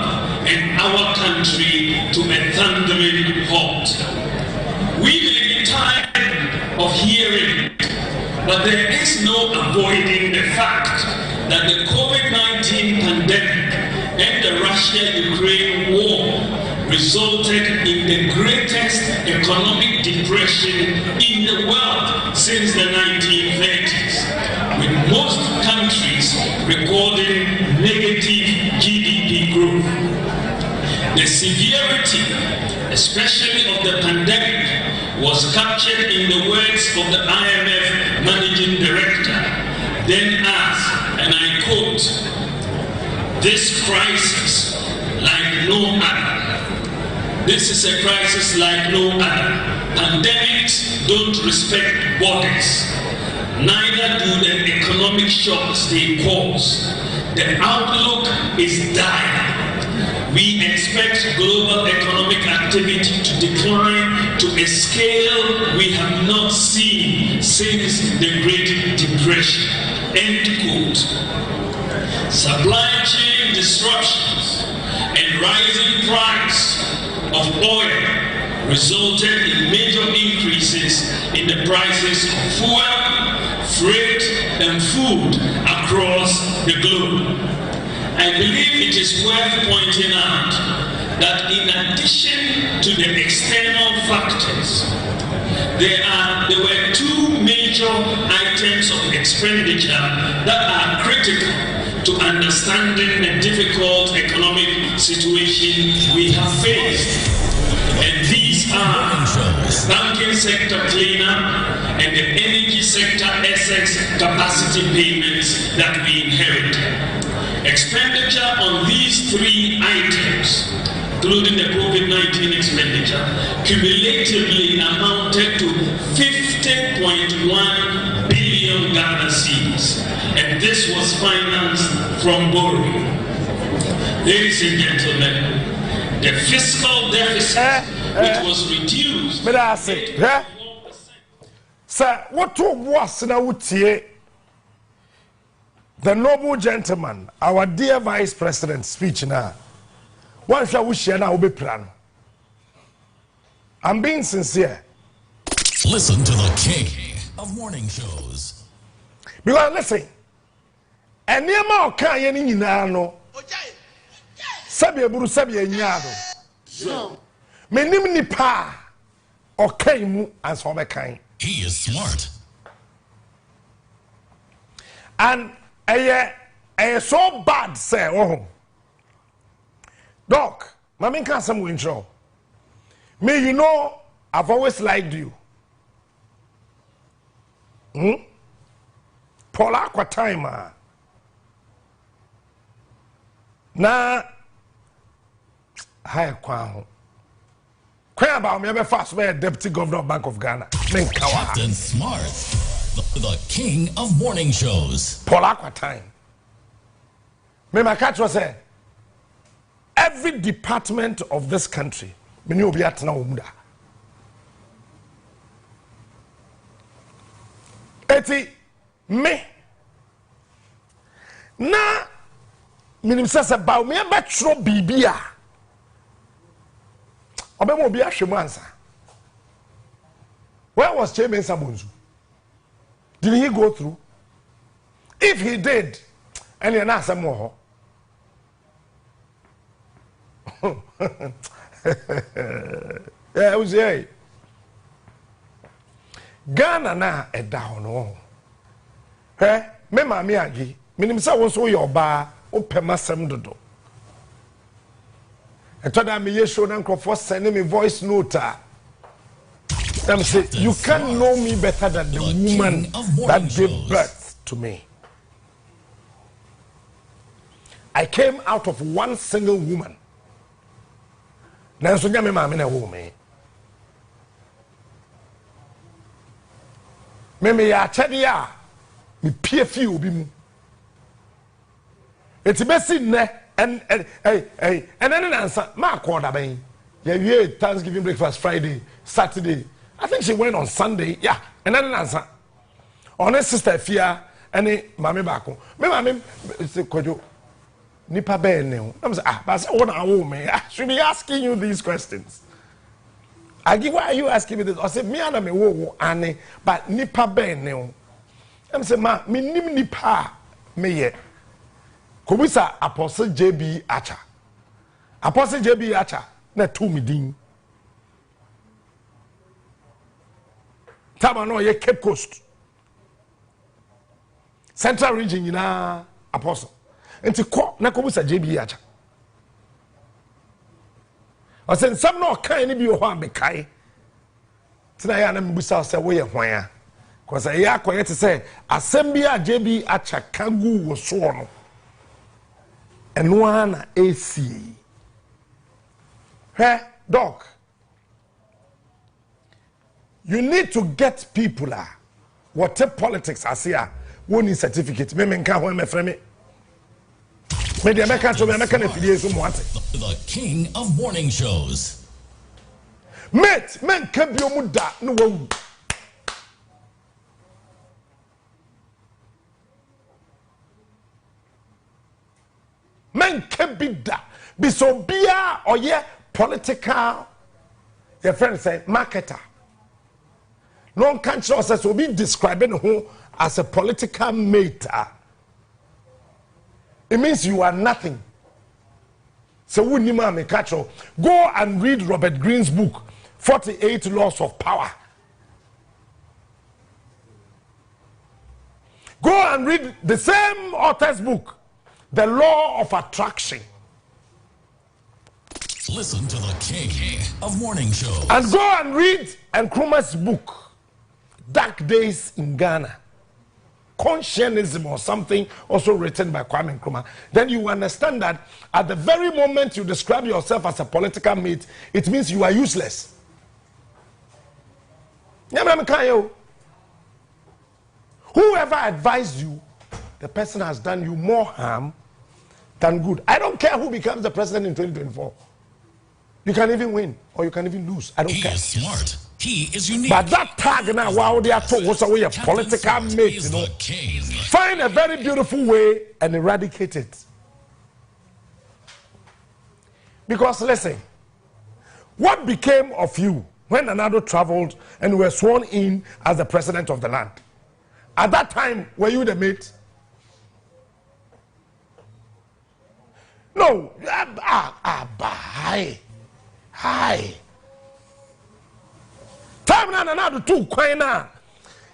and our country to a thundering halt. We may be tired of hearing it, but there is no avoiding the fact that the COVID-19 pandemic and the Russia-Ukraine war resulted in the greatest economic depression in the world since the 1930s, with most countries recording negative GDP growth. The severity, especially of the pandemic, was captured in the words of the IMF managing director, then asked, quote, "This crisis like no other. This is a crisis like no other. Pandemics don't respect borders. Neither do the economic shocks they cause. The outlook is dire. We expect global economic activity to decline to a scale we have not seen since the Great Depression." End quote. Supply chain disruptions and rising price of oil resulted in major increases in the prices of fuel, freight, and food across the globe. I believe it is worth pointing out that in addition to the external factors, there were two major items of expenditure that are critical to understanding the difficult economic situation we have faced. And these are banking sector cleanup and the energy sector excess capacity payments that we inherited. Expenditure on these three items, including the COVID-19 expenditure, cumulatively amounted to 50.1 billion Ghana cedis, and this was financed from borrowing. Ladies and gentlemen, the fiscal deficit, which was reduced. But I say, sir, what was now the noble gentleman, our dear Vice President speech now. One shall we share now be plan. I'm being sincere. Listen to the king of morning shows. Because listen, and near more can you know. Sabia Buru Sabia Nyado. Menim ni pa or came as for my kind. He is smart. And I so bad, say, oh. Doc, Mammy can't some intro. Me, you know, I've always liked you. Paul Aqua timer. Na hi Kwao. Quay about me ever fast where Deputy Governor of Bank of Ghana. Captain Smart, the king of morning shows. Paul Aqua time. Me my catch was say every department of this country, me knew be at now umda. Eti me na minim sese Bawumia-Mahama bibia. Obemo obi ahwemu ansa. Where was Chairman Sabunzu? Did he go through? If he did, and you're not some more. Yeah, it was yeah. Ghana na e down no. Eh, me mama agi. Minim say wo so your ba, o pemasem dodo. I told them me show na nkrofo send me voice note. Them say you can't know me better than the woman that gave birth to me. I came out of one single woman. Nanso nya me ma me na wo me. Me ya chede a me pie fi obi mu. Eti besi ne and then answer ma call da ben. Yeah, we Thanksgiving breakfast Friday, Saturday. I think she went on Sunday. Yeah, and then answer. On her sister Fia and mami bako. Me mami say kojo nipa be ne. I'm say but what I woman. I should be asking you these questions. I give why are you asking me this? I say me and me wo ane but nipa be ne. I'm say ma me nim nipa me ye. Komisa Apostle JB Acha. Apostle JB Acha na tu mi din. Tama no ye Cape Coast. Central region yina Apostle. Enti ko na komisa JB Acha. I said some no kan ni bi o ho amekai. Tina ya na mbusa say wo ye hwan a. Cause ya akoye te say asem bi a JB Acha kangu wo so no. and one AC. Hey, dog. You need to get people what politics as here. One certificate. Me menka ho me frame. Me de meka to me meka na fidie so mo ate. The king of morning shows. Mate, men can be omuda no wawu. Men can be da. Be so bia or yeah political. Your friend say marketer. No country says will be describing who as a political mate. It means you are nothing. So we need to catch you. Go and read Robert Greene's book, 48 Laws of Power. Go and read the same author's book, The Law of Attraction. Listen to the king of morning shows. And go and read Nkrumah's book, Dark Days in Ghana. Conscientism or something also written by Kwame Nkrumah. Then you understand that at the very moment you describe yourself as a political mate, it means you are useless. Whoever advised you, the person has done you more harm than good. I don't care who becomes the president in 2024. You can even win or you can even lose. I don't care. He is smart. He is unique. But that tag now, wow, they are told what's away a political mate, you know. Find a very beautiful way and eradicate it. Because listen, what became of you when Nana traveled and were sworn in as the president of the land? At that time, were you the mate? No. Hi. Time na na do two kwan na.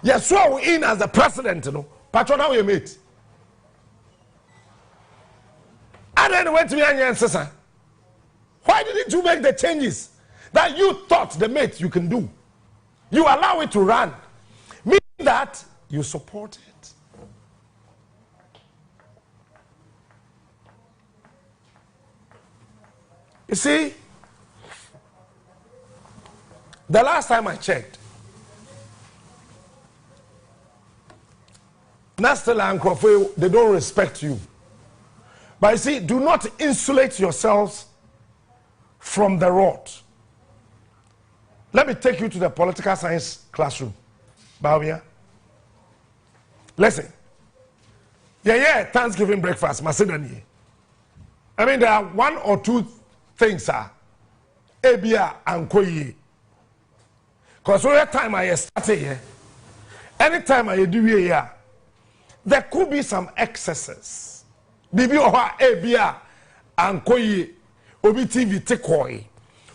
You swear in as the president, you know. Patron how you mate. And then went to me and answer. Why didn't you make the changes that you thought the mate you can do? You allow it to run. Meaning that you support it. You see, the last time I checked, Nastela and Crawford, they don't respect you. But you see, do not insulate yourselves from the rot. Let me take you to the political science classroom. Bawumia. Listen. Yeah, Thanksgiving breakfast, Macedoni. I mean, there are one or two things, Abia and Koye. Because every time I started here, anytime I do here, there could be some excesses. Bibi oha Abia and Koye, Obi TV tekoi,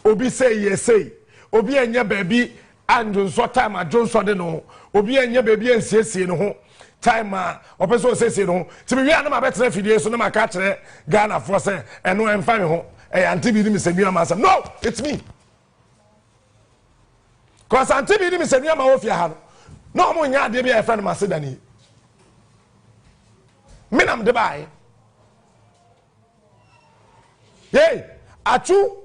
Obi say yes say, Obi enya baby and so time a Johnson de no, Obi enya baby and say no time or person say no. To be na better fidie so na maka kire Ghana for say eno emfa me ho e anti bi ni say masa. No, it's me. Because anti bi ni say ma wo fia ha no. No mo nya de bi e friend Macedoni. Me nam de bai. Hey, Achu,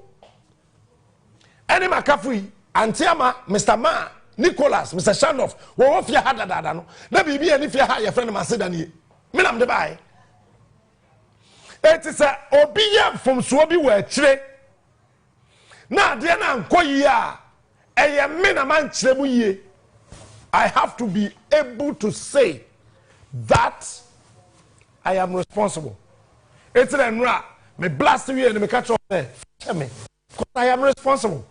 any Makafui, Antiama, Mr. Ma, Nicholas, Mr. Shanoff, wo fia hada dada no. Na bibi any fia ha your friend Macedoni. Me nam de bai. It is a obiya from Swobi we chire. Na de na nko yi a eye me na man chire mu yi. I have to be able to say that I am responsible. It's an enra. Me blast you and me catch up there. Tell me. Because I am responsible.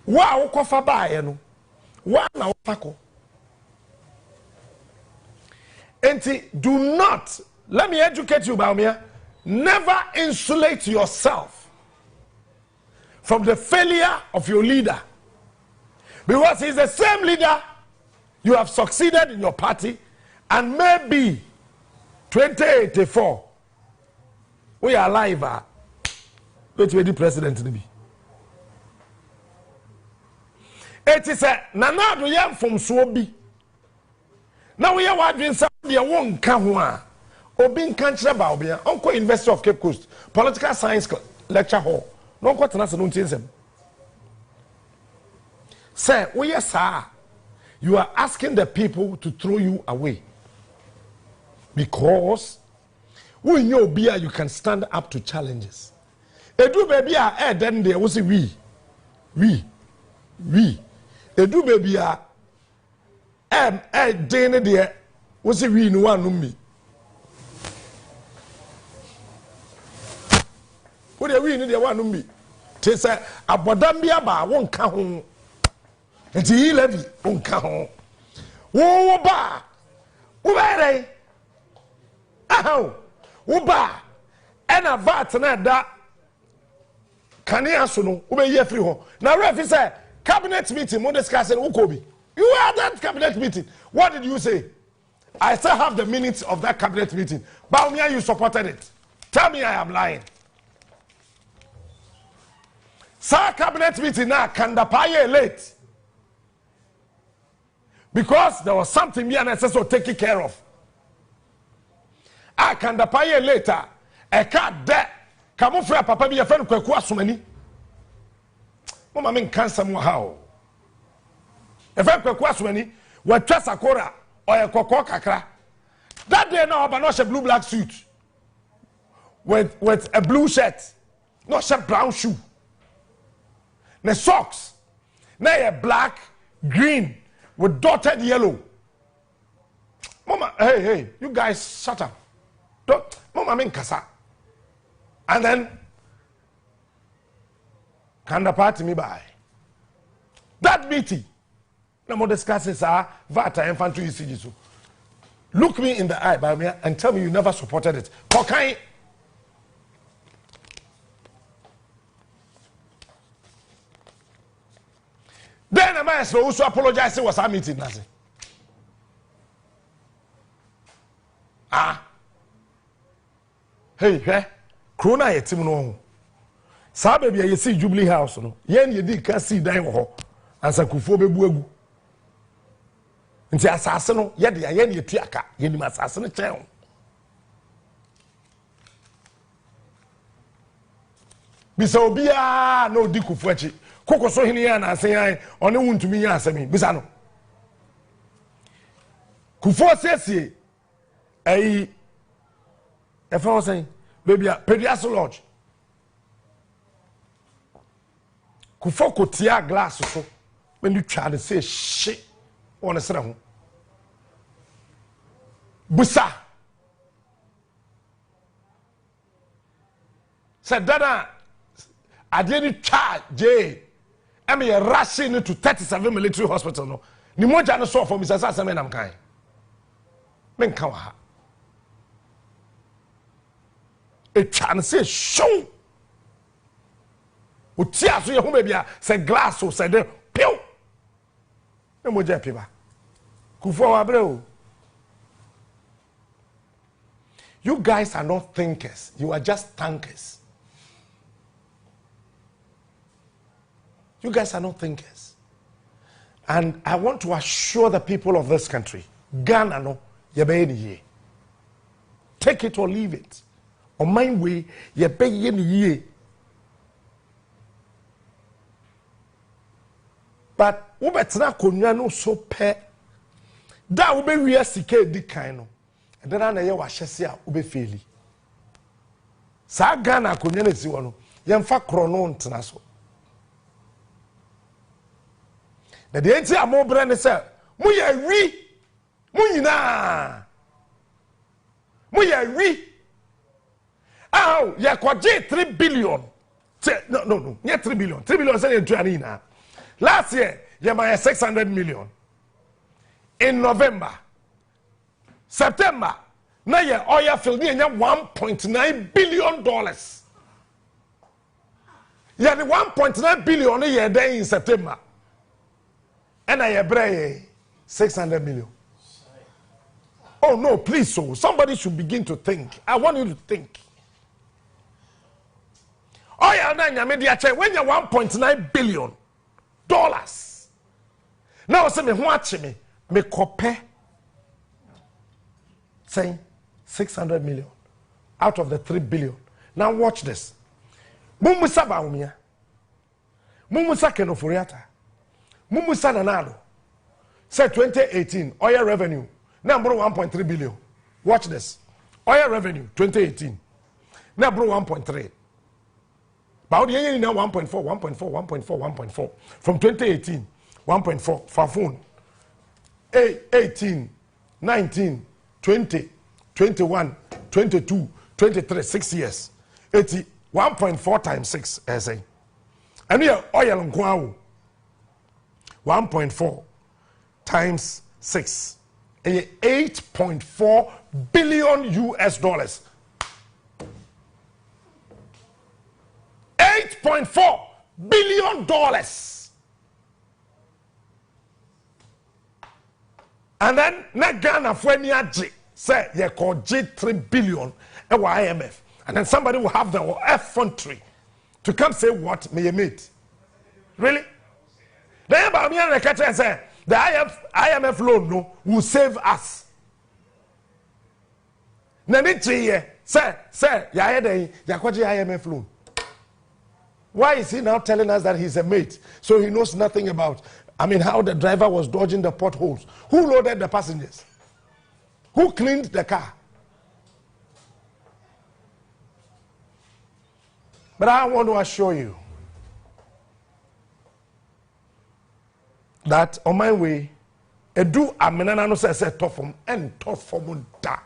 Wow, kofa ba ye no. Wa na ofako. Enti, do not, let me educate you, Bawumia. Never insulate yourself from the failure of your leader. Because he's the same leader. You have succeeded in your party. And maybe 2084, we are alive. Which way the president to be? It is a Nana do yam from Swobi. Now we are watching somebody a won't come one. Obin Kanchra Bawumia, Uncle University of Cape Coast, Political Science Lecture Hall. No what na no tinsem. Sir, oh yes, sir. You are asking the people to throw you away. Because when you be you can stand up to challenges. Edu baby then there was we. Edu baby then there was we no one me. What we need the one me. Te say abodambia ba won ka ho. Enti levy won ka ho. Wo ba. Wo ba Aho, uba, ena vat na da kania so no ube ye free ho. Now ref say cabinet meeting mo discussing ukobi. You were at that cabinet meeting. What did you say? I still have the minutes of that cabinet meeting. Bawumia, you supported it. Tell me I am lying. Sir, cabinet meeting now can the paye late because there was something me and SSO taking care of. I can pay later. A cat that come for papa be a friend kwaku asomani. Mama men cancer mo how. A friend kwaku asomani we twasa akora or a kokko kakra. That day now but not a blue black suit with a blue shirt, not a brown shoe. The socks. Now a black, green with dotted yellow. Mama, hey, you guys shut up. Mama mean kasa. And then can the party me by that meeting? No more discussing Vata infantry ECG. Look me in the eye, Bawumia, and tell me you never supported it. Kokai. Then I might also apologize. It was our meeting, Nazi. Hey, Krona yetim no. Sa baby ye see Jubilee House no. Yen ye di ka see dan wo ho. Ansa kufuo bebu agu. Nti asase no ye de ye ne tuaka. Ye ni asase no chen. Bisa obia no di kufuo achi. Kokoso hini ya na asen one wuntumi ya asemi. Bisa no. Kufuo sesie Hey, if I was saying, baby, Pediatric Lodge. Kufoko tia glass so when you try to say shit on a certain Busa said Dada, I didn't charge J. I mean, rushing into 37 military hospital. No, Nimoja no saw for Mr. Sassaman. I'm kind. Men kawa. A chance show. Utia so ye hu bia say glass so say de pew. E mo je piba. Kufo wa bre. You guys are not thinkers. You are just tankers. You guys are not thinkers. And I want to assure the people of this country, Ghana no ye be ye. Take it or leave it. On my way, ye be ye. But ubetna konwa no so pe. Da ube wi sika di kan no. And then na ye wa hyese a ube feli. Sa Ghana konwa na si wo no, ye mfa kro no ntena so. Na de enti amobre ne se, mu ye wi. Mu nyina. Mu ye wi. Oh, ye kwaje 3 billion. No, ye 3 billion. 3 billion say you na. Last year, you buy 600 million. In November, September, now your oil field near $1.9 billion. You had 1.9 billion a year day in September. And I have 600 million. Oh no, please, so somebody should begin to think. I want you to think. Oh yeah, when you're 1.9 billion. Dollars. Now say me watch me copy. Say 600 million out of the 3 billion. Now watch this. Mumusa Bawumia. Mumusa Kenoforiata. Mumusa Nanado. Say 2018 oil revenue. Number 1.3 billion. Watch this. Oil revenue 2018. Number 1.3. But the now 1.4, 1.4, 1.4, 1.4. From 2018, 1.4 for phone. 18, 19, 20, 21, 22, 23, 6 years. 80, 1.4 times 6, I say. And here, oil and guau. 1.4 times 6. 8.4 billion US dollars. 8.4 billion dollars. And then Ghana Fueniaji say you call G3 billion IMF. And then somebody will have the effrontery to come say what may you meet. Really? Then Bawumia say the IMF loan no will save us. Nanichi say ya kwaji IMF loan. Why is he now telling us that he's a mate? So he knows nothing about, how the driver was dodging the potholes. Who loaded the passengers? Who cleaned the car? But I want to assure you that on my way, edu amenana no say tough from and tough from da.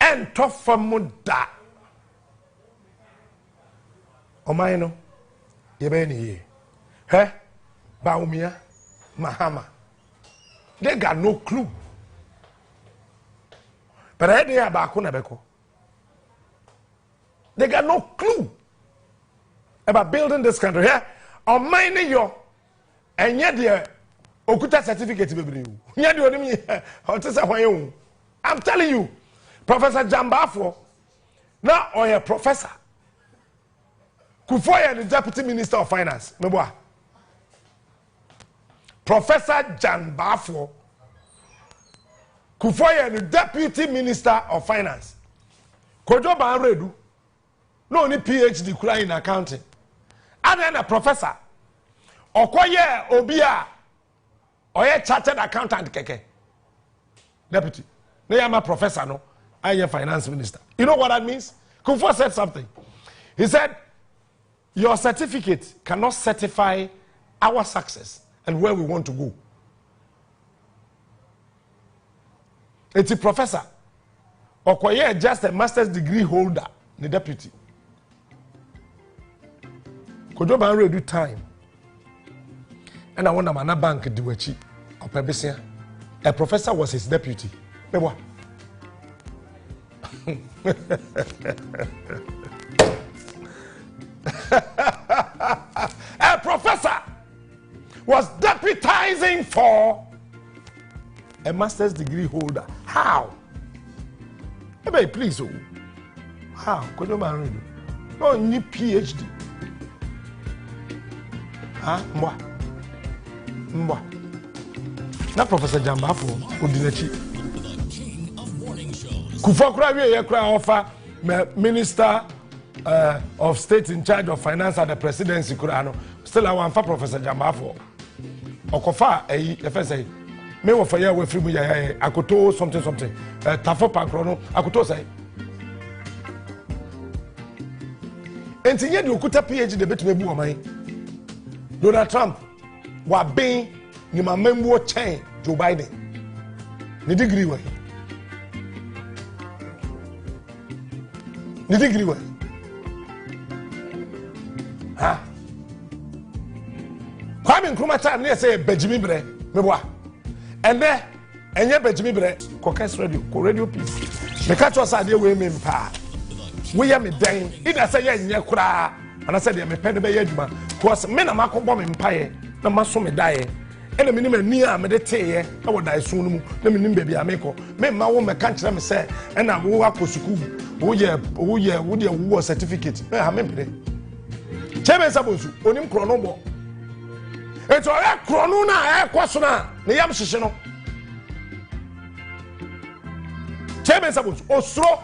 And tough from da. On my no, ye he Bawumia-Mahama. They got no clue. But I didn't have beko. They got no clue about building this country. Here, on mine yo, and yet the Okuta certificate I'm telling you, Professor Jambafo, now or a professor, Kufoya the Deputy Minister of Finance. Professor Jambafo, Kufoya the Deputy Minister of Finance. Kojo Banredu, no only PhD crying in accounting. Other than a professor, Okoye Obia, or a chartered accountant keke. Deputy. They am a professor, no. I am finance minister. You know what that means? Kufo said something. He said, your certificate cannot certify our success and where we want to go. It's a professor. Okoye just a master's degree holder, the deputy. Kojo Banre do time. And I want a man bank diwechi or Pebisia. A professor was his deputy. Beba. A professor was deputizing for a master's degree holder. How? Hey, please, how? Kojo Banre do. No need PhD. Mwa. Na Professor Jambafo Odinachi. Kufokura we ye kra offer Minister of State in charge of finance at the presidency kura no. Still I want for Professor Jambafo. Okofa the first say me wo for ya we free mu ya akoto something tafo pankro no akoto say. Entinye de okuta PhD de betume bu oman. Donald Trump wa ben ni mamemwo chen Joe Biden. Ni degree wa. Ni degree wa. Ha. Kwame Nkrumah time na say Benjamin Bre me boa. Ene enye Benjamin Bre Kokes radio, ko radio piece. Me catch us ade we me mpa. We ya me den. Ida say ya nye kura. And I said, I'm a pen be yeduma. Cause men a makobo me mpaye, na maso me dae. Ene me ni me nia me de teye, na wo dae so no mu. Na me nim baby ameko. Me ma wo me kan kire me say, e na wo akosuku. Wo de wo certificate. Me ha me pere. Cheme sabosu, onim kro no bo. It's all Cronuna, Quasuna, the Yam Shishino. Chairman Sabus, Osro,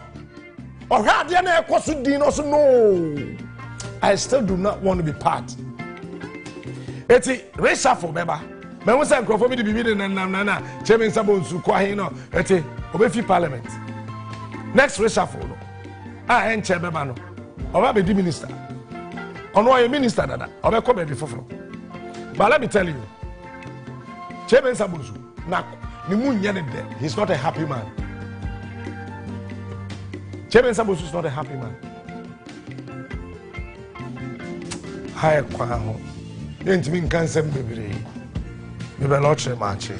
or Radiana Quasudinos. No, I still do not want to be part. It's a reshuffle, Beba. Me won say nkrofo mi de bibi de na Chairman Sabus kwa no eti obefi parliament. Next reshuffle no. En che Beba no. Oba be di minister. Ono a minister dada. Oba ko be di foforo. But let me tell you. Chairman Sabus na ni mu nya ne de. He's not a happy man. Chairman Sabus is not a happy man. Hai kwa ho. Yentimi nkansem bebre. Me be lo chere ma che.